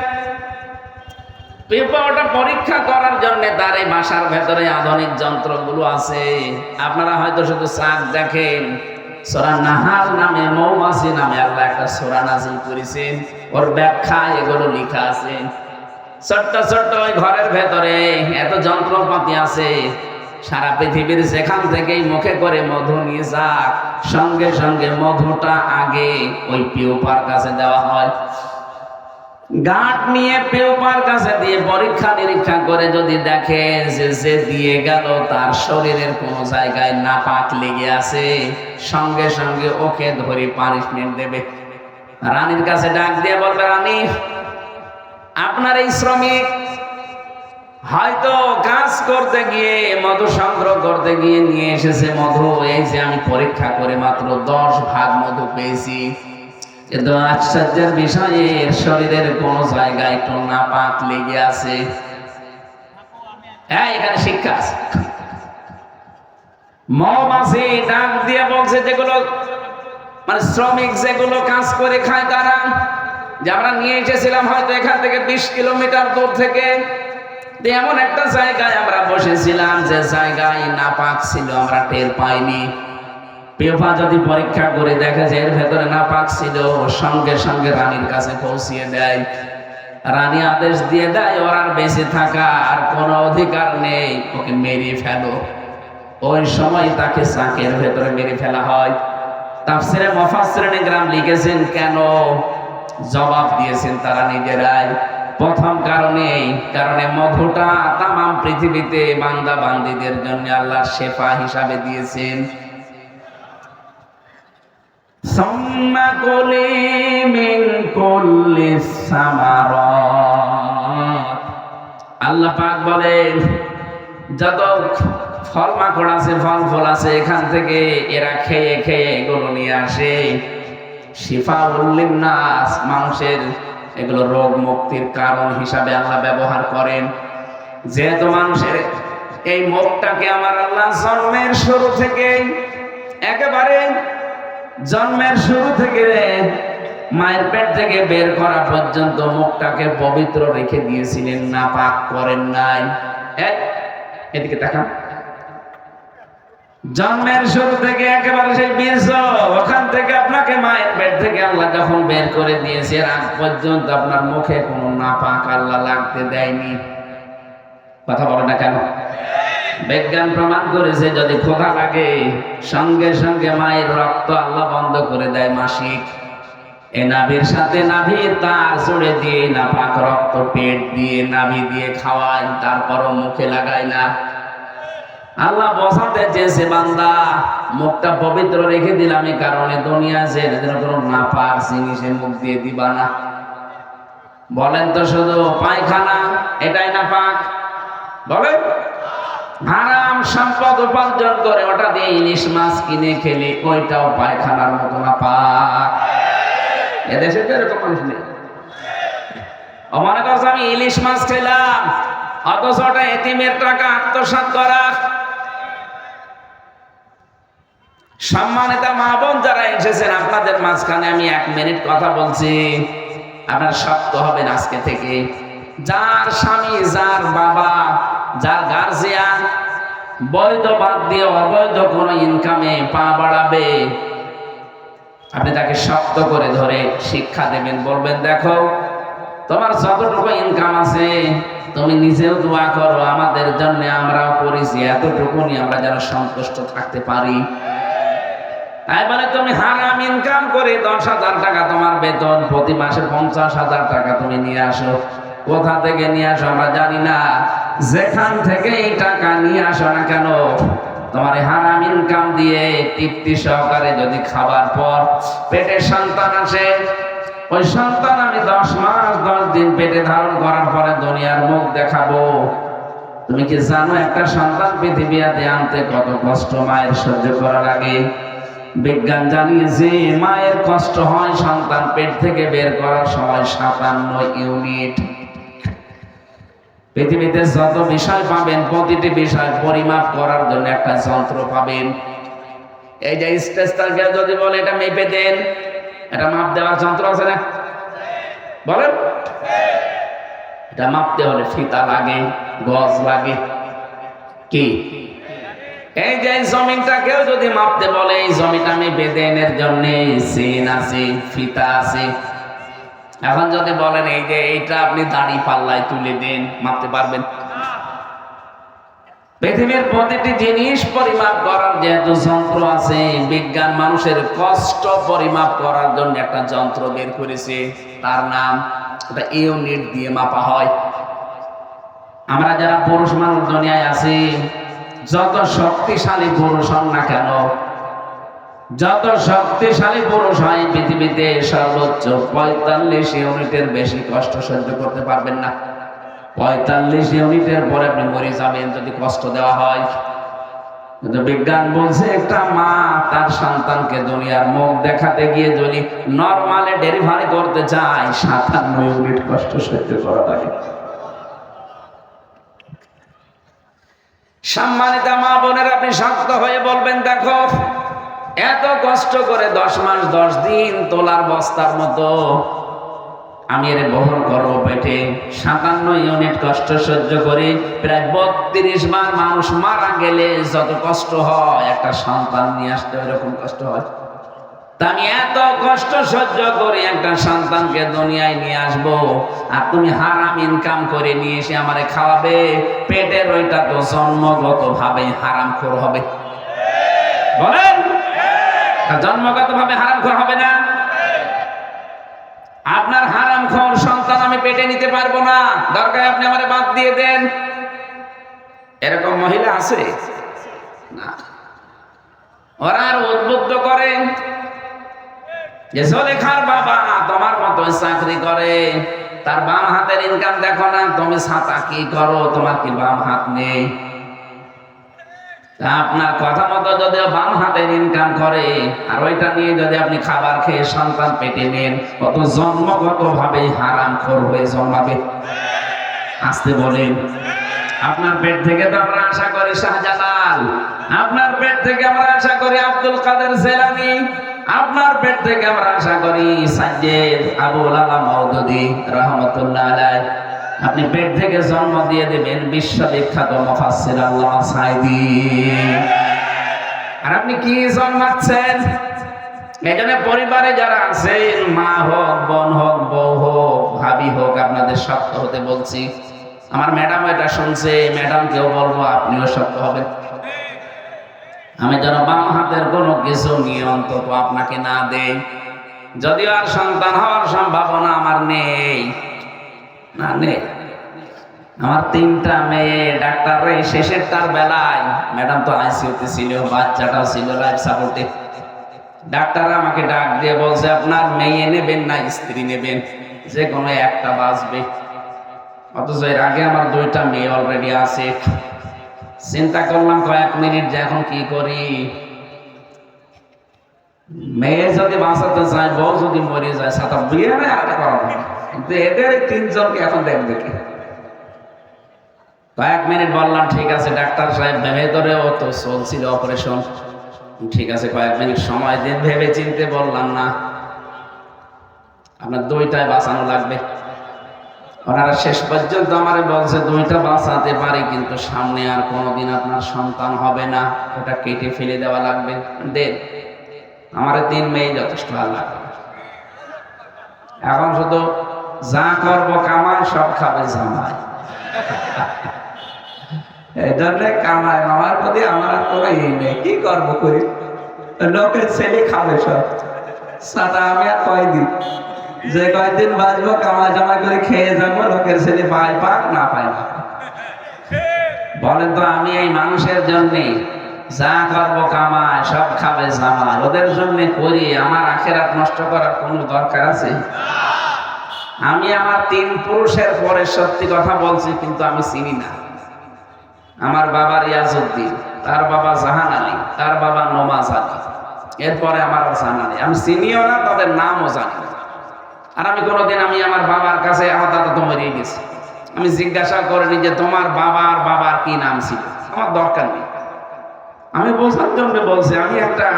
পিউপা ওটা পরীক্ষা করার জন্য তার এই বাসার ভেতরে আধুনিক যন্ত্রগুলো আছে। আপনারা হয়তো শুধু চাক দেখেন, সূরা নাহাল নামে মৌমাছি নামে আল্লাহ একটা সূরা নাযিল করেছেন, ওর ব্যাখ্যা এগুলো লেখা আছে। ছোট্ট ছোট্ট ওই ঘরের ভেতরে এত যন্ত্রপাতি আছে, সারা পৃথিবীর যেখান থেকেই মুখে করে মধু নিয়ে যাক, সঙ্গে সঙ্গে মধুটা আগে ওই পিউপার কাছে দেওয়া হয়। গাঁট নিয়ে পিউপার কাছে দিয়ে পরীক্ষা নিরীক্ষা করে যদি দেখে যে দিয়ে গেল তার শরীরের কোন জায়গায় নাপাক লেগে আছে, সঙ্গে সঙ্গে ওকে ধরে পানিশমেন্ট দেবে। রানীর কাছে ডাক দিয়ে বলবে, রানী, আপনার এই শ্রমিক হয়তো কাজ করতে গিয়ে মধু সংগ্রহ করতে গিয়ে নিয়ে এসেছে মধু, এই যে আমি পরীক্ষা করে মাত্র 10 ভাগ মধু পেয়েছি, কিন্তু আশ্চর্যের বিষয় এর শরীরের কোন জায়গায় একটু নাপাক লেগে আছে। হ্যাঁ, এখানে শিক্ষা আছে। মৌমাছি ডাক দিয়ে বলছে, যেগুলো মানে শ্রমিক যেগুলো কাজ করে খায় তারা, যে আমরা নিয়ে এসেছিলাম হয়তো এখান থেকে 20 কিলোমিটার দূর থেকে, এমন একটা জায়গায় আমরা বসেছিলাম যে জায়গায় নাপাক ছিল, আমরা টের পাইনি। পিউপা যদি পরীক্ষা করে দেখে যে এর ভেতরে নাপাক ছিল, সঙ্গে সঙ্গে রানীর কাছে পৌঁছিয়ে দেয়। রানী আদেশ দিয়ে দেয়, ওর আর বেঁচে থাকা আর কোনো অধিকার নেই, ওকে মেরে ফেলো। ওই সময় তাকে চাকের ভেতরে মেরে ফেলা হয়। তাফসিরে মুফাসসিরিন ইকরাম লিখেছেন কেন, জবাব দিয়েছেন তারা নিজেরাই। প্রথম কারণে মধুটা তামাম পৃথিবীতে বান্দা বান্দীদের জন্য আল্লাহ শেফা হিসাবে দিয়েছেন। সুম্মা কুলি মিন কুল্লিস সামারাত, আল্লাহ পাক বলেন যত ফল মাকড় আছে, ফল ফল আছে, এখান থেকে এরা খেয়ে খেয়ে এগুলো নিয়ে আসে। শিফাউল লিন্নাস, মানুষের এগুলো রোগ মুক্তির কারণ হিসাবে আল্লাহ ব্যবহার করেন। যেহেতু মানুষের এই মুখটাকে আমার আল্লাহ জন্মের শুরু থেকে একেবারে জন্মের শুরু থেকে মায়ের পেট থেকে বের করা পর্যন্ত মুখটাকে পবিত্র রেখে দিয়েছিলেন, নাপাক করেন নাই। এদিকে তাকান। জন্মের শুরু থেকে একেবারে সেই বীর্য, ওখান থেকে আপনাকে মায়ের পেট থেকে আল্লাহ যখন বের করে দিয়েছে, আজ পর্যন্ত আপনার মুখে কোনো নাপাক আল্লাহ লাগতে দেয়নি। কথা বলে না কেন? বিজ্ঞান প্রমাণ করেছে যদি ক্ষুধা লাগে সঙ্গে সঙ্গে মায়ের রক্ত আল্লাহ বন্ধ করে দেয় মাসিক। এ নাভির সাথে নাভির তার জুড়ে দিয়ে নাপাক রক্ত পেট দিয়ে নাভি দিয়ে খাওয়ায়, তারপরও মুখে লাগায় না। আল্লাহ বোঝাতে চেয়েছে বান্দা মুখটা পবিত্র রেখে দিলাম এই কারণে, দুনিয়া যে কোনো নাপাক জিনিসে মুখ দিয়ে দিবা না। বলেন তো শুধু পায়খানা এটাই নাপাক? বলেন। হারাম সম্পদ উপার্জন করে ওটা দিয়ে ইলিশ মাছ কিনে খেলে ওইটাও পায়খানার মতো নাপাক। এদেশে তো এরকম মানুষ নেই। মনে করছে আমি ইলিশ মাছ খেলাম, অথচ ওটা এতিমের টাকা আত্মসাৎ করা। সম্মানিত মা বোন যারা এসেছেন, আপনাদের মাঝখানে আমি 1 মিনিট কথা বলছি, আপনার শক্ত হবেন আজকে থেকে। যার স্বামী, যার বাবা, যার গার্জিয়ান বৈধ বাদ দিয়ে অবৈধ কোন ইনকামে পা বাড়াবে, আপনি তাকে শক্ত করে ধরে শিক্ষা দেবেন, বলবেন দেখো তোমার যতটুকু ইনকাম আছে তুমি নিজেও দোয়া করো আমাদের জন্য, আমরাও করেছি, এতটুকুনি আমরা যেন সন্তুষ্ট থাকতে পারি। তাই বলে তুমি হারাম ইনকাম করে 10,000 টাকা তোমার বেতন, প্রতি মাসে 50,000 টাকা তুমি নিয়ে আসো। কোথা থেকে নিয়ে আসো আমরা জানি না, যেখান থেকে এই টাকা নিয়ে আসো না কেন, তোমার হারাম ইনকাম দিয়ে তৃপ্তি সহকারে যদি খাবার পর পেটে সন্তান আসে, ওই সন্তান আমি 10 মাস 10 দিন পেটে ধারণ করার পরে দুনিয়ার মুখ দেখাবো। তুমি কি জানো একটা সন্তান পৃথিবীতে আনতে কত কষ্ট মায়ের সহ্য করা লাগে? বিজ্ঞান জানিয়েছে মায়ের কষ্ট হয় সন্তান পেট থেকে বের করার সময় 57 ইউনিট। পৃথিবীতে যত বিষয় পাবেন প্রতিটি বিষয় পরিমাপ করার জন্য একটা যন্ত্র পাবেন। এই যে স্টেজটাকে যদি বলে এটা মেপে দেন, এটা মাপ দেওয়ার যন্ত্র আছে না? বলেন। এটা মাপতে হলে ফিতা লাগে, গজ লাগে। কি এই যে জমিনটাকেও যদি মাপতে বলে, এই জমিটা মেপে দেন, এর জন্য চেন আছে, ফিতা আছে। এখন যদি বলেন এই যে এইটা আপনি দাড়ি পাল্লায় তুলে দেন, মাপতে পারবেন? পৃথিবীর প্রতিটি জিনিস পরিমাপ করার যেহেতু যন্ত্র আছে, বিজ্ঞান মানুষের কষ্ট পরিমাপ করার জন্য একটা যন্ত্র বের করেছে, তার নাম এটা ইউনিট দিয়ে মাপা হয়। আমরা যারা পুরুষ মানুষ দুনিয়ায় আছি, যত শক্তিশালী পুরুষ হন না কেন, যত শক্তিশালী পুরুষ হয় পৃথিবীতে সর্বোচ্চ 45 ইউনিটের বেশি কষ্ট সহ্য করতে পারবেন না। 45 ইউনিটের পরে আপনি মরে যাবেন যদি কষ্ট দেওয়া হয়। কিন্তু বিজ্ঞান বলছে একটা মা তার সন্তানকে দুনিয়ার মুখ দেখাতে গিয়ে যদি নরমালে ডেলিভারি করতে চায় 57 ইউনিট কষ্ট সহ্য করা লাগে। সম্মানিত মা বোনের, আপনি শক্ত হয়ে বলবেন দেখো এত কষ্ট করে 10 মাস 10 দিন তোলার বস্তার মতো আমি এর বহন করবো পেটে, 57 ইউনিট কষ্ট সহ্য করে প্রায় 32 বার মানুষ মারা গেলে যত কষ্ট হয় একটা সন্তান নিয়ে আসতে এরকম কষ্ট হয়। তা আমি এত কষ্ট সহ্য করে একটা সন্তানকে দুনিয়ায় নিয়ে আসবো, আর তুমি হারাম ইনকাম করে নিয়ে এসে আমারে খাওয়াবে, পেটের ওইটা তো জন্মগত ভাবে হারামখোর হবে। বলেন, জন্মগত ভাবে হারামখোর হবে না? আপনার হারামখোর সন্তান আমি পেটে নিতে পারবো না, দরকার আপনি আমারে বাদ দিয়ে দেন। এরকম মহিলা আছে না? ওরা আর উদ্বুদ্ধ করে যে জলেখার বাবা তোমার মতো চাকরি করে, তার বাম হাতের ইনকাম দেখো না, তুমি ছাতা কি করো, তোমার কি বাম হাত নেই? আপনার কথা মতো যদি বাম হাতের ইনকাম করে আর ওইটা নিয়ে যদি আপনি খাবার খেয়ে সন্তান পেটে নেন, কত জন্মগত ভাবে হারামখোর হয়ে জন্মাবে। আসতে বলেন, আপনার পেট থেকে তো আমরা আশা করি শাহজালাল, আপনার পেট থেকে আমরা আশা করি আব্দুল কাদের জেলানী, আপনার পেট থেকে আমরা আশা করি সাইয়েদ আবুল আলা মওদুদী রাহমাতুল্লাহ আলাইহি, আপনি পেট থেকে জন্ম দিয়ে দেবেন বিশ্ববিখ্যাত মুফাসসির আল্লামা সাঈদী। আর আপনি কি জন্মাচ্ছেন? এখানে পরিবারে যারা আছেন, মা হোক, বোন হোক, বউ হোক, ভাবি হোক, আপনাদের শক্ত হতে বলছি। আমার ম্যাডাম এটা শুনছে, ম্যাডামকেও বলবো আপনিও শক্ত হবেন। আমি যেন বাম হাতের কোনো কিছু নিয়ে অন্তত আপনাকে না দেই। যদিও আর সন্তান হওয়ার সম্ভাবনা আমার নেই, না নেই। আমার 3টা মেয়ে, ডাক্তার রে শেষের তার বেলায়, ম্যাডাম তো আইসিইউতে ছিল, বাচ্চাটাও ছিল লাইফ সাপোর্টে। ডাক্তার আমাকে ডাক দিয়ে বলছে আপনার মেয়ে নেবেন না স্ত্রী নেবেন, যে কোনো একটা বাঁচবে। অথচ এর আগে আমার 2টা মেয়ে অলরেডি আছে। চিন্তা করলাম কয়েক মিনিট যে এখন কি করি। মেয়ে যদি বাঁচাতে চায়, বউ যদি মরে যায়, সাথে বিয়ে নেই আলাদা করা হবে, কিন্তু এদের 3জনকে এখন দেখবে কি? কয়েক মিনিট বললাম ঠিক আছে ডাক্তার সাহেব, ভেতরেও তো চলছিল অপারেশন, ঠিক আছে কয়েক মিনিট সময় দিন। ভেবে চিনতে বললাম না, আপনার 2টাই বাঁচানো লাগবে। ওনারা শেষ পর্যন্ত আমারে বলছে 2টা বাঁচাতে পারি, কিন্তু সামনে আর কোনোদিন আপনার সন্তান হবে না, ওটা কেটে ফেলে দেওয়া লাগবে। দেন আমার 3 মেয়ে যথেষ্ট ভালো লাগবে। এখন শুধু যা করবো কামাই, সব খাবে জামাই। এই জন্য কামাই মামার প্রতি আমার আর কোনো নেই। কি করবো করি, লোকের ছেলে খাবে সব। সাদা আমি আর কয়দিন, যে কয়দিন বাঁচবো কামাই জামাই করে খেয়ে যাবো, লোকের ছেলে পায় পাক না পায় না। বলেন তো, আমি এই মানুষের জন্য যা করবো কামাই, সব খাবে জামাই, ওদের জন্য করি। আমার আখিরাত নষ্ট করার কোনো দরকার আছে? আমি আমার 3 পুরুষের পরে সত্যি কথা বলছি, কিন্তু আমি চিনি না। আমার বাবা রিয়াজউদ্দিন, তার বাবা জাহান আলী, তার বাবা নমাজ আলী, এরপরে আমার জাহান আলী। আমি চিনিও না, তাদের নামও জানি না। আর আমি কোনোদিন, আমি আমার বাবার কাছে, আমার দাদা তো মরিয়ে গেছে, আমি জিজ্ঞাসা করিনি যে তোমার বাবার কি নাম ছিল। আমার দরকার নেই, আমি বোঝার জন্য বলছি। আমি একটা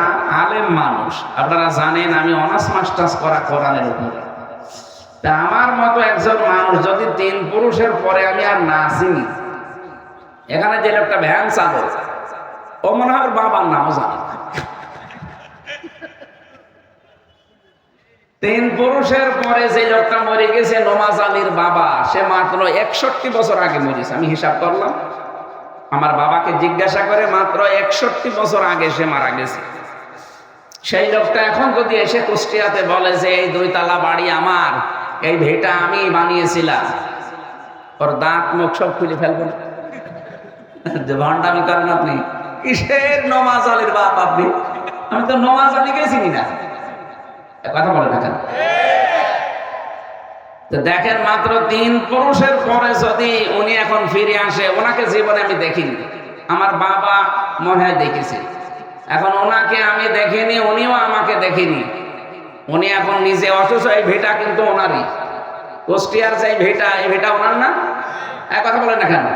আলেম মানুষ, আপনারা জানেন আমি অনার্স মাস্টার্স করা কোরআনের উপরে। তা আমার মতো একজন মানুষ যদি 3 পুরুষের পরে আমি আর না চিনি, এখানে যে লোকটা ভ্যান চালক, ও মনে হয় বাবার নামও জানে। 3 পুরুষের পরে যে লোকটা মরে গেছে, নমাজ আলীর বাবা, সে মাত্র 61 বছর আগে মরেছে। আমি হিসাব করলাম, আমার বাবাকে জিজ্ঞাসা করে মাত্র 61 বছর আগে সে মারা গেছে। সেই লোকটা এখন যদি এসে কুষ্টিয়াতে বলে যে এই 2 তলা বাড়ি আমার, এই ভিটা আমি বানিয়েছিলাম, ওর দাঁত মুখ সব খুলে ফেলবেন। যে ভণ্ডামি করেন আপনি, কিসের নমাজ আলীর বাপ আপনি? আমি তো নমাজ আলীকে চিনি না। কথা বলে দেখেন তো, দেখেন মাত্র 3 পুরুষের পরে যদি উনি এখন ফিরে আসে, ওনাকে জীবনে আমি দেখিনি। আমার বাবা মনে হয় দেখেছি, এখন ওনাকে আমি দেখিনি, উনিও আমাকে দেখেনি। উনি এখন নিজে, অথচ এই ভিটা কিন্তু ওনারই। কুষ্টিয়ার যে ভিটা, এই ভিটা ওনার না? এক কথা বলেন না কেন?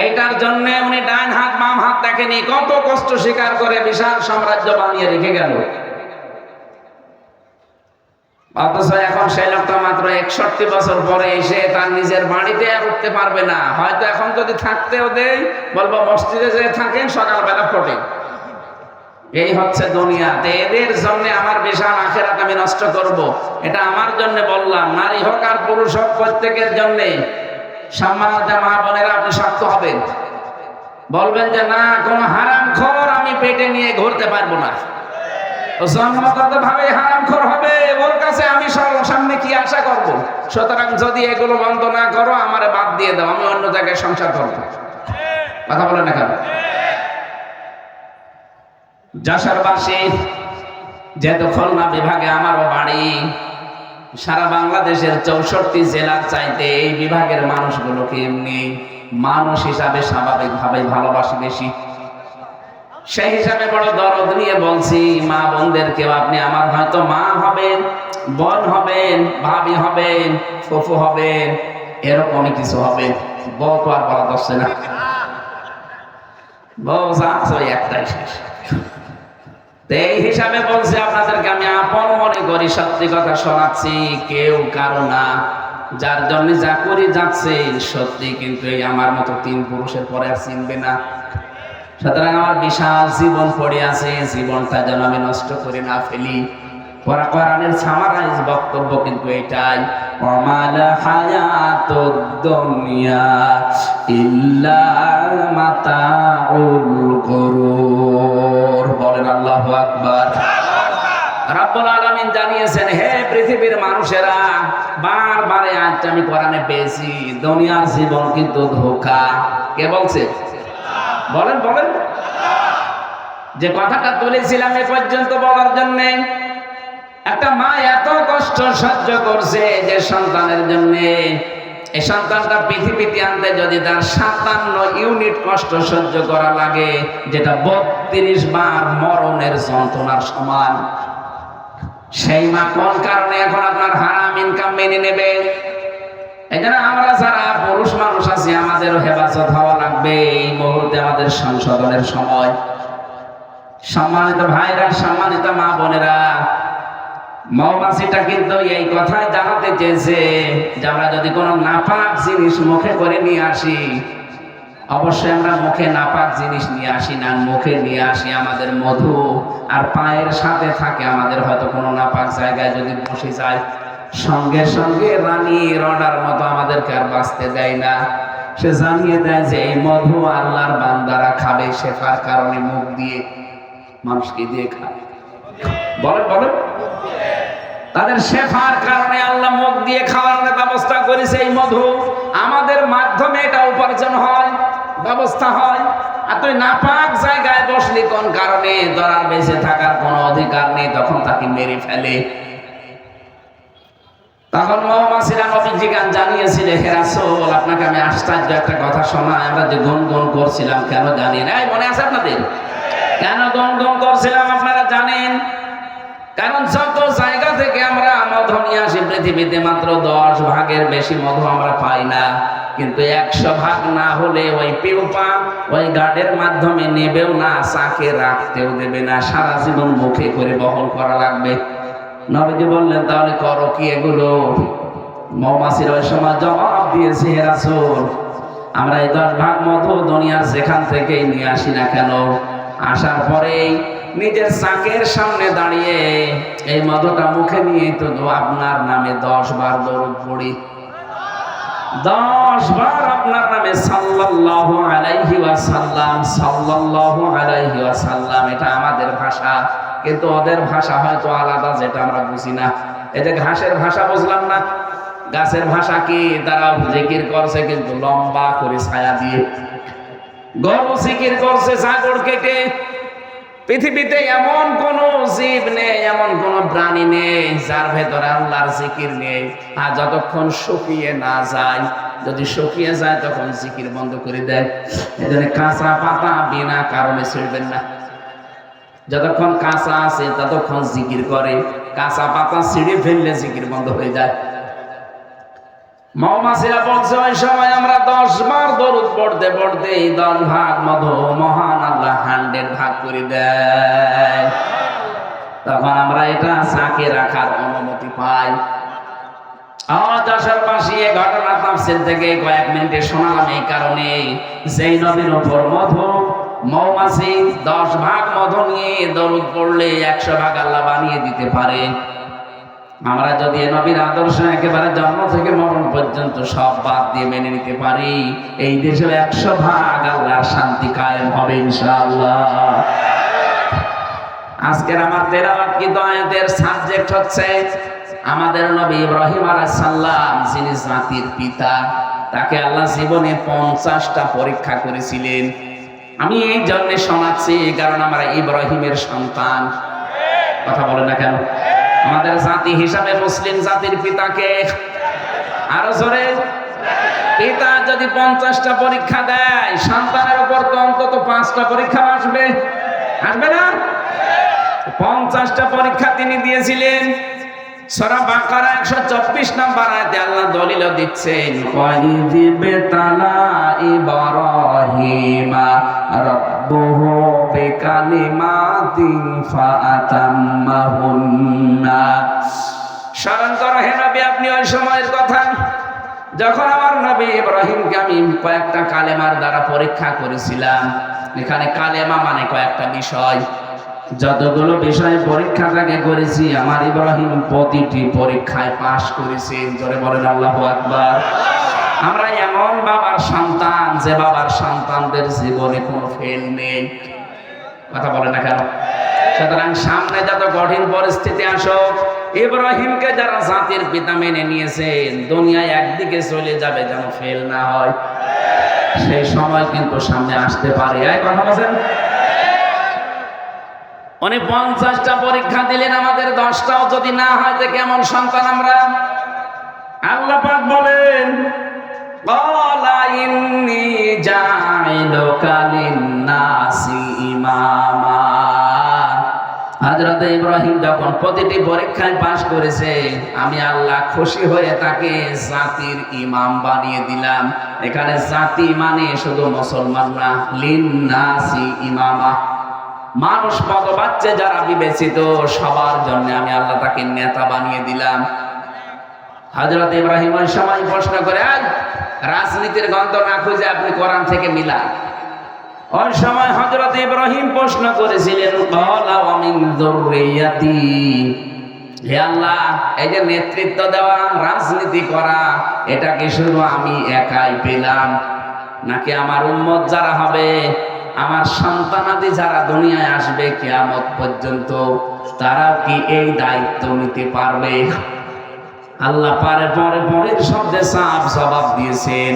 এইটার জন্য উনি ডান হাত বাম হাত দেখেনি, কত কষ্ট স্বীকার করে বিশাল সাম্রাজ্য বানিয়ে রেখে গেল। অথচ এখন সেই লোকটা মাত্র 61 বছর পরে এসে তার নিজের বাড়িতে আর উঠতে পারবে না। হয়তো এখন যদি থাকতেও দেই, বলবো মসজিদে যে থাকেন, সকালবেলা ফোটে। এই হচ্ছে দুনিয়াতে। এদের জন্য আমার বিশাল আখিরাত আমি নষ্ট করব, এটা আমার জন্য বললাম। নারী হোক আর পুরুষ হোক, প্রত্যেকের জন্যে সম্মানিত মা বোনেরা, আপনি শক্ত হবেন। বলবেন যে না, কোনো হারামখোর আমি পেটে নিয়ে ঘুরতে পারবো না। জন্মগত ভাবে হারামখোর হবে, ওর কাছে আমি সামনে কি আশা করব? সুতরাং যদি এগুলো বন্ধ না করো, আমারে বাদ দিয়ে দাও, আমি অন্য জায়গায় সংসার করব। কথা বলেন না কেন? যশোরবাসী, যেহেতু খুলনা বিভাগে আমারও বাড়ি, সারা বাংলাদেশের 64 জেলার চাইতে এই বিভাগের মানুষগুলোকে এমনি মানুষ হিসাবে স্বাভাবিকভাবে ভালোবাসি বেশি। সেই হিসাবে বড় দরদ নিয়ে বলছি, মা বোনদেরকেও, আপনি আমার হয়তো মা হবেন, বোন হবেন, ভাবি হবেন, ফুফু হবেন, এরকমই কিছু হবে। বউ তো আর বলা যাচ্ছে না, বউ যা আছে ওই একটাই শেষ। এই হিসাবে বলছি আপনাদেরকে, আমি আপন মনে করি, সত্যি কথা শোনাচ্ছি, কেউ কারো না। যার জন্য যা করে যাচ্ছে সত্যি কিন্তু এই আমার মতো 3 পুরুষের পরে আর চিনবে না। সুতরাং আমার বিশাল জীবন পড়ে আছে, জীবনটা যেন আমি নষ্ট করে না ফেলি। কোরআনের সামারাইজ বক্তব্য কিন্তু এটাই, ওয়ামাল হায়াতুদ দুনিয়া ইল্লা মাতাউল গুরুর। বলেন আল্লাহু আকবার। রব্বুল আলামিন জানিয়েছেন, হে পৃথিবীর মানুষেরা, বারবার আজকে আমি কোরআনে পেয়েছি, দুনিয়ার জীবন কিন্তু ধোঁকা। কে বলছে? বলেন বলেন। যে কথাটা তুলেছিলাম এ পর্যন্ত বলার জন্য, একটা মা এত কষ্ট সহ্য করছে যে সন্তানের জন্য, এই সন্তানটা পৃথিবীতে আনতে যদি তার 57 ইউনিট কষ্ট সহ্য করা লাগে, যেটা 32 বার মরণের যন্ত্রণার সমান, সেই মা কোন কারণে এখন আপনার হারাম ইনকাম মেনে নেবে? এখানে আমরা যারা পুরুষ মানুষ আছি, আমাদেরও হেফাজত হওয়া লাগবে। এই মুহূর্তে আমাদের সংশোধনের সময়। সম্মানিত ভাইরা, সম্মানিত মা বোনেরা, মৌমাছিটা কিন্তু এই কথাই জানাতে চেয়েছে যে আমরা যদি কোনো নাপাক জিনিস মুখে করে নিয়ে আসি, অবশ্যই আমরা মুখে নাপাক জিনিস নিয়ে আসি না, মুখে নিয়ে আসি আমাদের মধু, আর পায়ের সাথে থাকে আমাদের হয়তো কোনো নাপাক জায়গায় যদি বসে যায়, সঙ্গে সঙ্গে রানীর অর্ডার মতো আমাদেরকে আর বাঁচতে দেয় না। সে জানিয়ে দেয় যে এই মধু আল্লাহর বান্দারা খাবে, শেফার কারণে মুখ দিয়ে মানুষকে দিয়ে খায়। বলেন বলেন। তাদের শেফার কারণে আল্লাহ মুখ দিয়ে খাওয়ানোর ব্যবস্থা করেছে। এই মধু আমাদের মাধ্যমে এটা উপার্জন হয়, ব্যবস্থা হয়। আর তুই নাপাক জায়গায় বসলি কোন কারণে? ধরার বেঁচে থাকার কোনো অধিকার নেই, তখন তাকে মেরে ফেলে। তখন মৌমাছিরা নবীজি গান জানিয়েছিল, হে রাসূল, আপনাকে আমি আশ্চর্য একটা কথা শোনাই। আমরা যে গুনগুন করছিলাম, কেন জানেন? এই মনে আছে আপনাদের কেন গুনগুন করছিলাম আপনারা জানেন? কারণ যত জায়গা থেকে আমরা মধু নিয়ে আসি পৃথিবীতে, মাত্র 10 ভাগের বেশি মধু আমরা পাই না। কিন্তু 100 ভাগ না হলে ওই পিউপা ওই গার্ডের মাধ্যমে নেবেও না, চাকে রাখতেও দেবে না, সারা জীবন মুখে করে বহন করা লাগবে। নবীজি বললেন, তাহলে করো কি এগুলো? মৌমাছির ওই সময় জবাব দিয়েছে, হে রাসূল, আমরা এই 10 ভাগ মধু দুনিয়ার যেখান থেকেই নিয়ে আসি না কেন, আসার পরেই নিজের চাকের সামনে দাঁড়িয়ে এই মধুটা মুখে নিয়ে তো আপনার নামে 10 বার দরুদ পড়ি, 10 বার আপনার নামে সাল্লাল্লাহু আলাইহি ওয়াসাল্লাম, সাল্লাল্লাহু আলাইহি ওয়াসাল্লাম। এটা আমাদের ভাষা, কিন্তু ওদের ভাষা হয়তো আলাদা, যেটা আমরা বুঝি না। এই যে ঘাসের ভাষা বুঝলাম না, গাছের ভাষা কি? তারা জিকির করছে কিন্তু লম্বা করে ছায়া দিয়ে। গরু জিকির করছে চাদর কেটে। পৃথিবীতে এমন কোন জীব নেই, এমন কোন প্রাণী নেই যার ভেতরে আল্লাহর জিকির নেই। আর যতক্ষণ শুকিয়ে না যায়, যদি শুকিয়ে যায় তখন জিকির বন্ধ করে দেয়। এজন্য কাঁচা পাতা বিনা কারণে ছিঁড়বেন না। যতক্ষণ কাঁচা আছে ততক্ষণ জিকির করে, কাঁচা পাতা ছিঁড়ে ফেললে জিকির বন্ধ হয়ে যায়। মৌমাছিরা বলছে, ওই সময় আমরা 10 বার দরুদ পড়তে পড়তে এই 10 ভাগ মধু মহান আল্লাহ 100 ভাগ করে দেয়। তখন আমরা এটা চাকে রাখার অনুমতি পাই। যশোরবাসী এই ঘটনা তাফসীর থেকে কয়েক মিনিটে শোনালাম এই কারণে, যেই নবীর উপর মধু মৌমাছি 10 ভাগ মধু নিয়ে দরুদ পড়লে 100 ভাগ আল্লাহ বানিয়ে দিতে পারে। আমরা যদি এ নবীর আদর্শ একেবারে জন্ম থেকে মরণ পর্যন্ত সব বাদ দিয়ে মেনে নিতে পারি, এই দেশে 100 ভাগ আল্লাহর শান্তি কায়েম হবে ইনশাআল্লাহ। আজকের আমার তেলাওয়াতকৃত আয়াতের সাবজেক্ট হচ্ছে আমাদের নবী ইব্রাহিম আলাইহিস সালাম, যিনি জাতির পিতা। তাকে আল্লাহ জীবনে 50টা পরীক্ষা করেছিলেন। আমি এই জন্য শোনাচ্ছি কারণ আমরা ইব্রাহিমের সন্তান। কথা বলেন না কেন? আমাদের জাতি হিসাবে মুসলিম জাতির পিতাকে আরো জোরে, পিতা যদি 50টা পরীক্ষা দেয়, সন্তানের উপর তো অন্তত 5টা পরীক্ষা আসবে, আসবে না? 50টা পরীক্ষা তিনি দিয়েছিলেন। সূরা বাকারা 124 নম্বর আয়াতে আল্লাহ দলিল দিচ্ছেন, ওয়াইযিবতালা ইব্রাহিমা রাব্বুহু বিকালিমাতিন ফাআতাম্মাহুন্না। স্মরণ করো হে নবী, আপনি ওই সময়ের কথা যখন আমার নবী ইব্রাহিমকে আমি কয়েকটা কালেমার দ্বারা পরীক্ষা করেছিলাম, এখানে কালেমা মানে কয়েকটা বিষয়, যতগুলো বিষয় পরীক্ষা তাকে করেছি আমার ইব্রাহিম প্রতিটি পরীক্ষায় পাশ করেছে। জোরে বলেন আল্লাহু আকবার। আমরা এমন বাবার সন্তান যে বাবার সন্তানদের জীবনে কোনো ফেল নেই। কথা বলে না কেন? সুতরাং সামনে যত কঠিন পরিস্থিতি আসুক, ইব্রাহিমকে যারা জাতির পিতা মেনে নিয়েছেন, দুনিয়ায় একদিকে চলে যাবে যেন ফেল না হয়, সেই সময় কিন্তু সামনে আসতে পারে। এই কথা বলেন। উনি 50টা পরীক্ষা দিলেন, আমাদের 10টাও যদি না হয় তো কেমন সন্তান আমরা? আল্লাহ পাক বলেন, ক্বালা ইন্নী জাইলুকা লিন-নাসি ইমামা। হযরত ইব্রাহিম যখন প্রতিটি পরীক্ষায় পাশ করেছে, আমি আল্লাহ খুশি হয়ে তাকে জাতির ইমাম বানিয়ে দিলাম। এখানে জাতি মানে শুধু মুসলমান না, লিন-নাসি ইমামা, মানুষ মতবাচ্চে যারা বিবেচিত সবার জন্য আমি আল্লাহ তাকে নেতা বানিয়ে দিলাম। হযরত ইব্রাহিম ওই সময় প্রশ্ন করে, রাজনীতির গন্ধ না খুঁজে আপনি কোরআন থেকে মিলান। ওই সময় হযরত ইব্রাহিম প্রশ্ন করেছিলেন, ক্বালা ওয়া মিন যুররিয়াতি, হে আল্লাহ, এই যে নেতৃত্ব দেওয়া, রাজনীতি করা, এটা কি শুধু আমি একাই পেলাম, নাকি আমার উম্মত যারা হবে, আমার সন্তানাদি যারা দুনিয়ায় আসবে কিয়ামত পর্যন্ত, তারাও কি এই দায়িত্ব নিতে পারবে? আল্লাহ পরের শব্দে সাফ জবাব দিয়েছেন,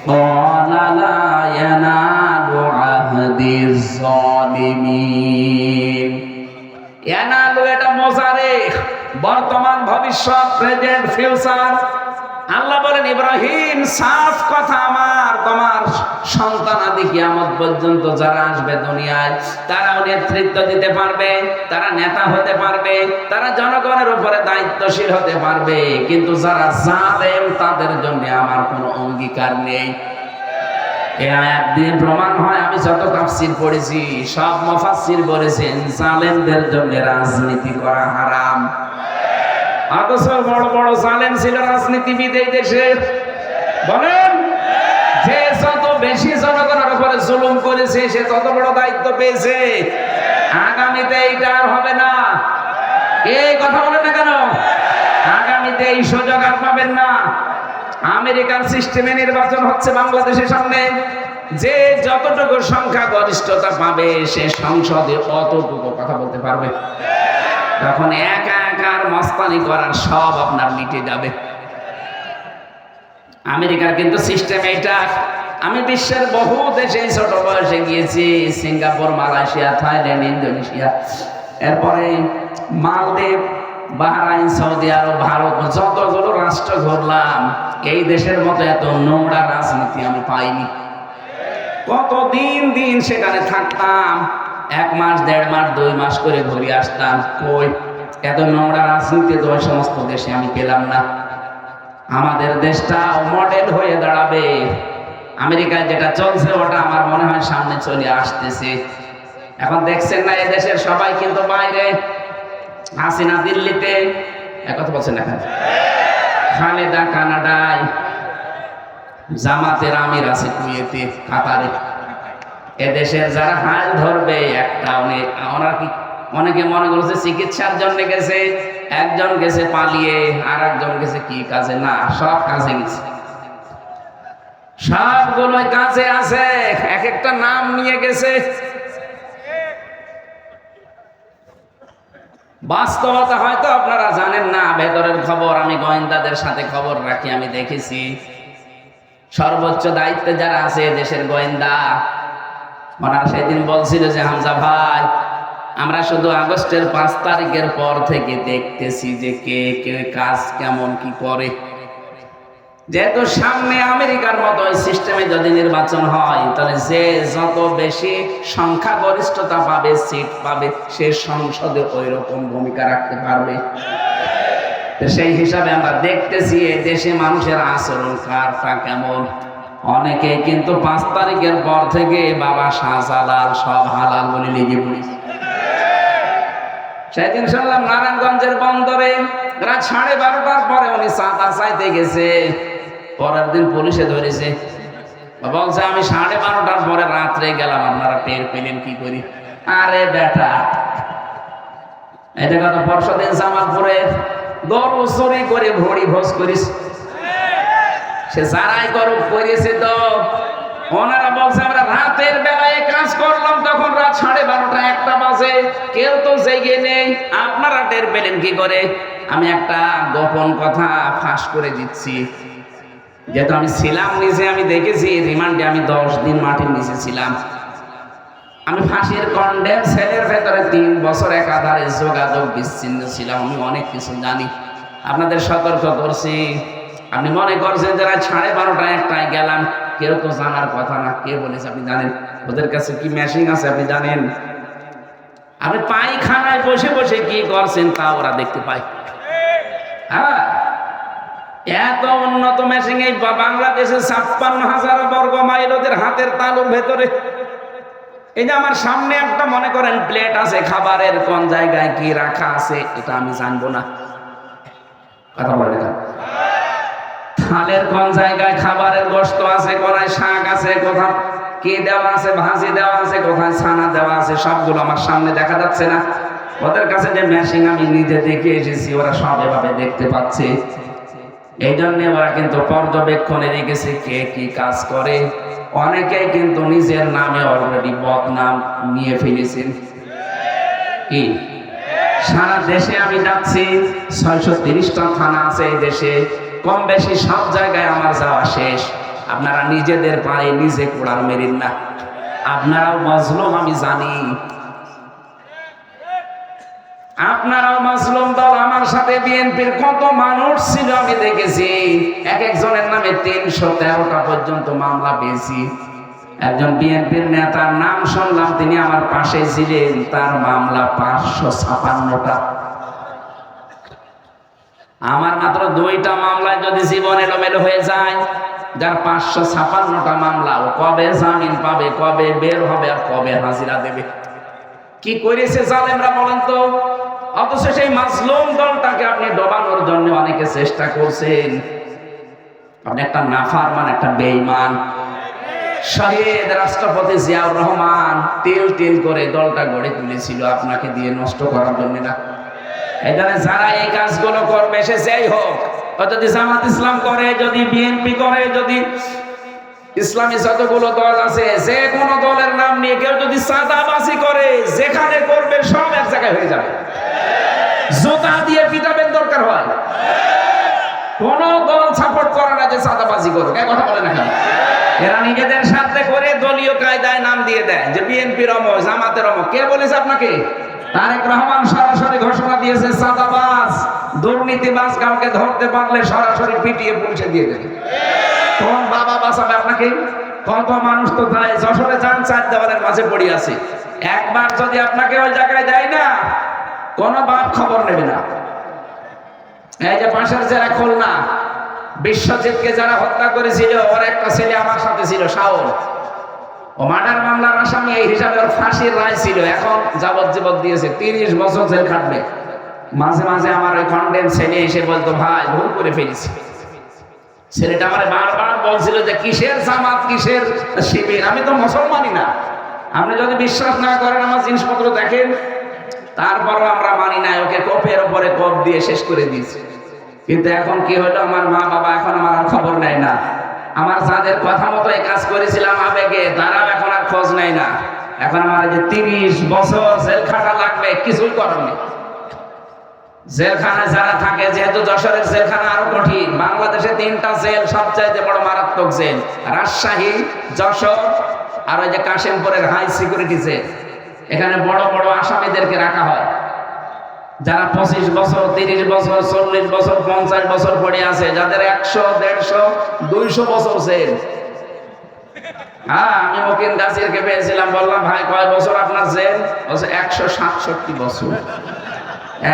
ক্বালা লা ইয়ানালু আহদিজ যালিমিন। ইয়ানালু এটা মুজারিক, বর্তমান, ভবিষ্যৎ, প্রেজেন্ট, ফিউচার। আল্লাহ বলেন, ইব্রাহিম সাফ কথা, আমার তোমার সন্তানাদি কিয়ামত পর্যন্ত যারা আসবে দুনিয়ায়, তারাও নেতৃত্ব দিতে পারবে, তারা নেতা হতে পারবে, তারা জনগণের উপরে দায়িত্বশীল হতে পারবে, কিন্তু যারা জালেম তাদের জন্য আমার কোনো অঙ্গীকার নেই। এই আয়াত দিয়ে প্রমাণ হয়, আমি যত তাফসীর পড়েছি সব মুফাসসির বলেছেন জালেমদের জন্য রাজনীতি করা হারাম। অথচ বড় বড় জালেম ছিল রাজনীতিবিদ এই দেশে। বলেন, যে যত বেশি জনগণের উপরে জুলুম করেছে সে তত বড় দায়িত্ব পেয়েছে। আগামীতে এইটা আর হবে না। এই কথা বলেন না কেন? আগামীতে এই সুযোগ আর পাবেন না। আমেরিকান সিস্টেমে নির্বাচন হচ্ছে বাংলাদেশের সামনে, যে যতটুকু সংখ্যা গরিষ্ঠতা পাবে সে সংসদে অতটুকু কথা বলতে পারবে। তখন একা একার মস্তানি করার সব আপনার মিটে যাবে। আমেরিকার কিন্তু সিস্টেম এইটা। আমি বিশ্বের বহু দেশে ছোট বয়সে গিয়েছি, সিঙ্গাপুর, মালয়েশিয়া, থাইল্যান্ড, ইন্দোনেশিয়া, এরপরে মালদ্বীপ, বাহরাইন, সৌদি আরব, ভারত, যতগুলো রাষ্ট্র ঘুরলাম, এই দেশের মতো এত নোংরা রাজনীতি আমি পাইনি। কত দিন সেখানে থাকতাম, 1 মাস, 1.5 মাস, 2 মাস করে ঘুরে আসতাম। কই এত নোংরা রাজনীতি তো ওই সমস্ত দেশে আমি পেলাম না। আমাদের দেশটা মডেল হয়ে দাঁড়াবে। আমেরিকায় যেটা চলছে ওটা আমার মনে হয় সামনে চলে আসতেছে। এখন দেখছেন না, এদেশের সবাই কিন্তু বাইরে, হাসিনা দিল্লিতে, কথা বলছেন না, খালেদা কানাডায়, জামাতের আমির আছে কুয়েতে, কাতারে। এদেশের যারা হাল ধরবে একটা অনেকে মনে করছে চিকিৎসার জন্য গেছে, একজন গেছে পালিয়ে, আর একজন গেছে কি কাজে, না সব কাজে গেছে, সবগুলো কাজে আছে, এক একটা নাম নিয়ে গেছে। বাস্তবতা হয়তো আপনারা জানেন না, ভেতরের খবর আমি গোয়েন্দাদের সাথে খবর রাখি, আমি দেখেছি সর্বোচ্চ দায়িত্বে যারা আছে দেশের গোয়েন্দা, ওনারা সেদিন বলছিল যে হামজা ভাই, আমরা শুধু আগস্টের 5 তারিখের পর থেকে দেখতেছি যে কে কে কাজ কেমন কি করে। যেহেতু সামনে আমেরিকার মতো সিস্টেমে যদি নির্বাচন হয়, তাহলে যে যত বেশি সংখ্যাগরিষ্ঠতা পাবে, সিট পাবে, সে সংসদে ওই রকম ভূমিকা রাখতে পারবে। সেই হিসাবে আমরা দেখতেছি এই দেশে মানুষের আচরণ কারটা কেমন। অনেকে কিন্তু 5 তারিখের পর থেকে বাবা শাহজালাল সব হালাল বলে লেগে পড়েছে। সেদিন শুনলাম নারায়ণগঞ্জের বন্দরে রাত 12:30টার পরে উনি চাঁদা চাইতে গেছে। পরের দিন পুলিশে ধরেছে, বলছে আমি 12:30টার পরে রাত্রে গেলাম, আপনারা টের পেলেন কি করি? আরে বেটা, এটা গত পরশুদিন জামালপুরে গরু চুরি করে ভরি ভোজ করিস। সে যারাই গরু করেছে তো ওনারা বলছে আমরা রাতের বেলায় কাজ করলাম, তখন রাত 12:30 1টা বাজে, কেউ তো জেগে নেই, আপনারা টের পেলেন কি করে? আমি একটা গোপন কথা ফাঁস করে দিচ্ছি, যেহেতু আমি ছিলাম নিচে, আমি দেখেছি রিমান্ডে আমি 10 দিন মাটির নিচে ছিলাম। আমি ফাঁসির কন্ডেম সেলের ভেতরে 3 বছর একাধারে যোগাযোগ বিচ্ছিন্ন ছিলাম, আমি অনেক কিছু জানি। আপনাদের সতর্ক করছি, আপনি মনে করছেন যারা 12:30 1টায় গেলাম, কেউ তো জানার কথা না। কে বলেছে আপনি জানেন? ওদের কাছে কি মেশিন আছে আপনি জানেন? আপনি পায়খানায় বসে বসে কি করছেন তা ওরা দেখতে পায়। হ্যাঁ, এত উন্নত মেশিন এই বাংলাদেশে 56,000 বর্গ মাইল ওদের হাতের তালুর ভেতরে। এই যে আমার সামনে একটা মনে করেন প্লেট আছে, খাবারের কোন জায়গায় কি রাখা আছে এটা আমি জানবো না। কথা বলে না, থালের কোন জায়গায় খাবারের গোশত আছে, কোথায় শাক আছে, কোথায় কি দেওয়া আছে, ভাজি দেওয়া আছে, কোথায় ছানা দেওয়া আছে, সবগুলো আমার সামনে দেখা যাচ্ছে না? ওদের কাছে যে মেশিন আমি নিজে দেখে এসেছি, ওরা সব এভাবে দেখতে পাচ্ছে। এই জন্য ওরা কিন্তু পর্যবেক্ষণে রেখেছে কে কি কাজ করে। অনেকেই কিন্তু নিজের নামে অলরেডি বদনাম নিয়ে ফেলেছেন। কি সারা দেশে আমি যাচ্ছি, 630টা থানা আছে এই দেশে, কম বেশি সব জায়গায় আমার যাওয়া শেষ। আপনারা নিজেদের পায়ে নিজে কোড়াল মেরেন না, আপনারাও মজলুম আমি জানি, আপনারাও মাজলুম দল। আমার সাথে বিএনপির কত মানুষ ছিল আমি দেখেছি, এক একজনের নামে 313টা পর্যন্ত মামলা পেয়েছি। একজন বিএনপির নেতার নাম শুনলাম, তিনি আমার পাশে ছিলেন, তার মামলা 556টা। আমার মাত্র 2টা মামলায় যদি জীবন এলোমেলো হয়ে যায়, যার 556টা মামলা, ও কবে জামিন পাবে, কবে বের হবে, আর কবে হাজিরা দেবে? কি করেছে জালেমরা বলেন তো? অথচ সেই মাজলুম দলটাকে আপনি ডোবানোর জন্য অনেকে চেষ্টা করছেন। আপনি একটা নাফরমান, একটা বেঈমান। শহীদ রাষ্ট্রপতি জিয়াউর রহমান তিল তিল করে দলটা গড়ে তুলেছিল আপনাকে দিয়ে নষ্ট করার জন্য না। এখানে যারা এই কাজগুলো করবে, সে যেই হোক, যদি জামাত ইসলাম করে, যদি বিএনপি করে, যদি ইসলামী যতগুলো দল আছে, যে কোনো দলের নাম নিয়ে কেউ যদি চাঁদাবাজি করে, যেখানে করবে সব এক জায়গায় হয়ে যাবে। জোতা দিয়ে পিটাবেন দরকার হয়। কোন দল সাপোর্ট করে না যে চাঁদাবাজি করুক, কথা বলে না কেন? এরা নিজেদের সাথে করে দলীয় কায়দায় নাম দিয়ে দেয় যে বিএনপির অমক, জামাতের অমক। কে বলেছে আপনাকে? তারেক রহমান সরাসরি ঘোষণা দিয়েছে, চাঁদাবাজ দুর্নীতিবাজ কাউকে ধরতে পারলে সরাসরি পিটিয়ে পুলিশে দিয়ে দেবে। কোন বাবা বাঁচাবে আপনাকে? কত মানুষ তো তাই যশোরে যান, 4 দেওয়ালের মাঝে পড়ে আছে। একবার যদি আপনাকে ওই জায়গায় দেয় না, কোন বাপ খবর নেবে না। এই যে পাশের যারা খুলনা, বিশ্বজিৎকে যারা হত্যা করেছিল, ওর একটা ছেলে আমার সাথে ছিল, শাওন। ও মার্ডার মামলার আসামি, এই হিসাবে ওর ফাঁসির রায় ছিল। এখন যাবজ্জীবন দিয়েছে, 30 বছর জেল খাটবে। মাঝে মাঝে আমার ওই কন্ডেম ছেলে এসে বলতো, ভাই ভুল করে ফেলেছি। ছেলেটা আমার বারবার বলছিল যে কিসের জামাত, কিসের শিবির, আমি তো মুসলমানই না। আপনি যদি বিশ্বাস না করেন, আমার জিনিসপত্র দেখেন। তারপরও আমরা মানি না, ওকে কোপের ওপরে কোপ দিয়ে শেষ করে দিয়েছি। কিন্তু এখন কি হলো, আমার মা বাবা এখন আমার আর খবর নেয় না। আমার যাদের কথা মতো এই কাজ করেছিলাম আবেগে, তারাও এখন আর খোঁজ নেয় না। এখন আমার যে 30 বছর জেল খাটা লাগবে, কিছুই করার নেই। জেলখানায় যারা থাকে, যেহেতু যশোরের জেলখানা আরো কঠিন, বাংলাদেশে 3টা জেল সবচাইতে বড় মারাত্মক জেল, রাজশাহী, যশোর আর ওই যে কাশিমপুরের হাই সিকিউরিটি জেল। এখানে বড় বড় আসামিদেরকে রাখা হয়, যারা 25 বছর, 30 বছর, 40 বছর, 50 বছর পড়ে আছে, যাদের 100, 150, 200 বছর জেল। হ্যাঁ, আমি মুকিম গাজীরকে পেয়েছিলাম, বললাম ভাই কয় বছর আপনার জেল? বলছে 167 বছর।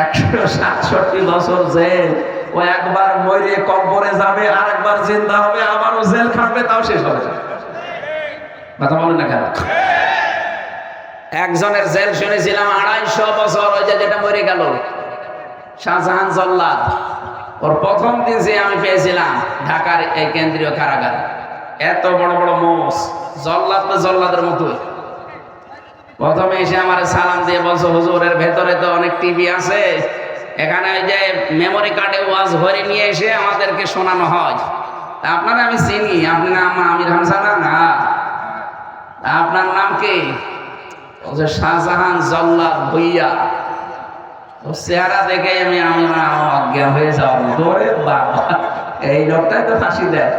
167 বছর জেল। ও একবার মরে কবরে যাবে, আর একবার জিন্দা হবে, আবারও জেল খাটবে, তাও শেষ হবে। কথা বলেন না কেন? একজনের জেল শুনেছিলাম 250 বছর, ওই যে যেটা মরে গেল, শাহজাহান জল্লাদ। ওর প্রথম দিন যে আমি পেয়েছিলাম ঢাকার এই কেন্দ্রীয় কারাগারে, এত বড় বড় মোষ, জল্লাদ তো জল্লাদের মতোই। প্রথমে এসে আমার সালাম দিয়ে বলছো, হুজুরের ভেতরে তো অনেক টিভি আছে, এখানে ওই যে মেমোরি কার্ডে ওয়াজ ভরে নিয়ে এসে আমাদেরকে শোনানো হয়। তা আপনারা আমি চিনি, আপনার নাম আমির হামজা না? আপনার নাম কি? বলছে শাহজাহান জল্লাদ ভুইয়া। ও চেহারা দেখে আমি অজ্ঞান হয়ে যাওয়ার মতো, বাবা এই লোকটাই তো ফাঁসি দেয়।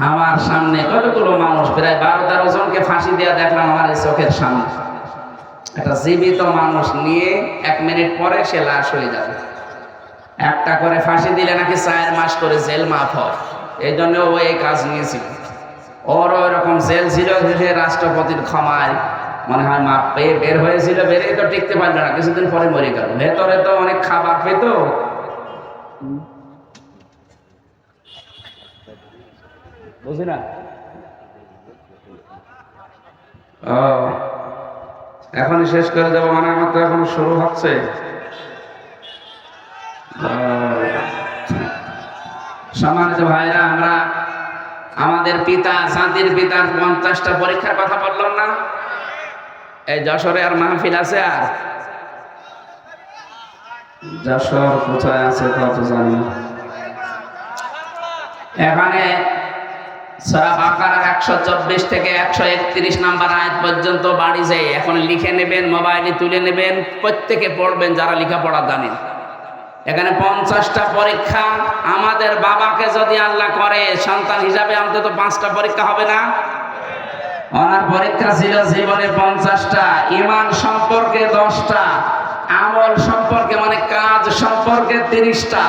আমার সামনে কতগুলো মানুষ, প্রায় 12-13 জনকে ফাঁসি দেওয়া দেখলাম আমার এই চোখের সামনে। একটা জীবিত মানুষ নিয়ে 1 মিনিট পরে সে লাশ হয়ে যাবে। একটা করে ফাঁসি দিলে নাকি 4 মাস করে জেল মাফ হয়, এই জন্য ও এই কাজ নিয়েছিল। ওর ওই রকম জেল ছিল, সে রাষ্ট্রপতির ক্ষমায় মনে হয় মাপ পেয়ে বের হয়েছিল। বেরিয়ে তো টিকতে পারলো না, কিছুদিন পরে মরে গেল। ভেতরে তো অনেক খাবার পেত। বুঝি না? ও এখনই শেষ করে দেবো মানে? আমার তো এখন শুরু হচ্ছে। সম্মানিত ভাইরা, আমরা আমাদের পিতা, জাতির পিতার 50টা পরীক্ষার কথা বললাম না? এই যশোরে আর মাহফিল আছে? আর যশোর কোথায় আছে কত জানি না। এখানে সূরা বাকারার 124 থেকে 131 নম্বর আয়াত পর্যন্ত বাড়ি যায়, এখন লিখে নেবেন, মোবাইলে তুলে নেবেন, প্রত্যেকে পড়বেন যারা লেখাপড়া জানেন। এখানে 50টা পরীক্ষা। আমাদের বাবাকে যদি আল্লাহ করে সন্তান হিসাবে, অন্তত 5টা পরীক্ষা হবে না? ওনার পরীক্ষা ছিল জীবনে 50টা। ঈমান সম্পর্কে 10টা, আমল সম্পর্কে মানে কাজ সম্পর্কে 30টা।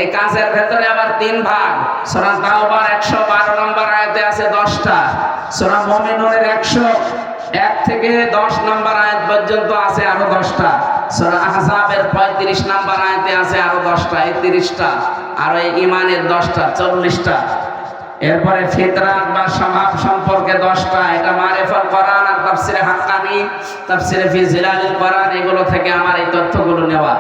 এই কাজের ভেতরে আবার 3 ভাগ। সূরা তাওবার 112 নম্বর আয়াতে আছে 10টা। সূরা মুমিনুনের 101 থেকে 10 নম্বর আয়াত পর্যন্ত আছে আরো 10টা। সূরা আহজাবের 35 নম্বর আয়াতে আছে আরো 10টা, এই 30টা। আর এই ঈমানের 10টা, 40টা। এরপরে ফিতরাত বা স্বভাব সম্পর্কে 10টা। এটা মারিফাতুল কোরআন আর তাফসিরে হাক্কানি, তাফসিরে ফি জিলালিল কোরআন, এগুলো থেকে আমার এই তথ্যগুলো নেওয়া।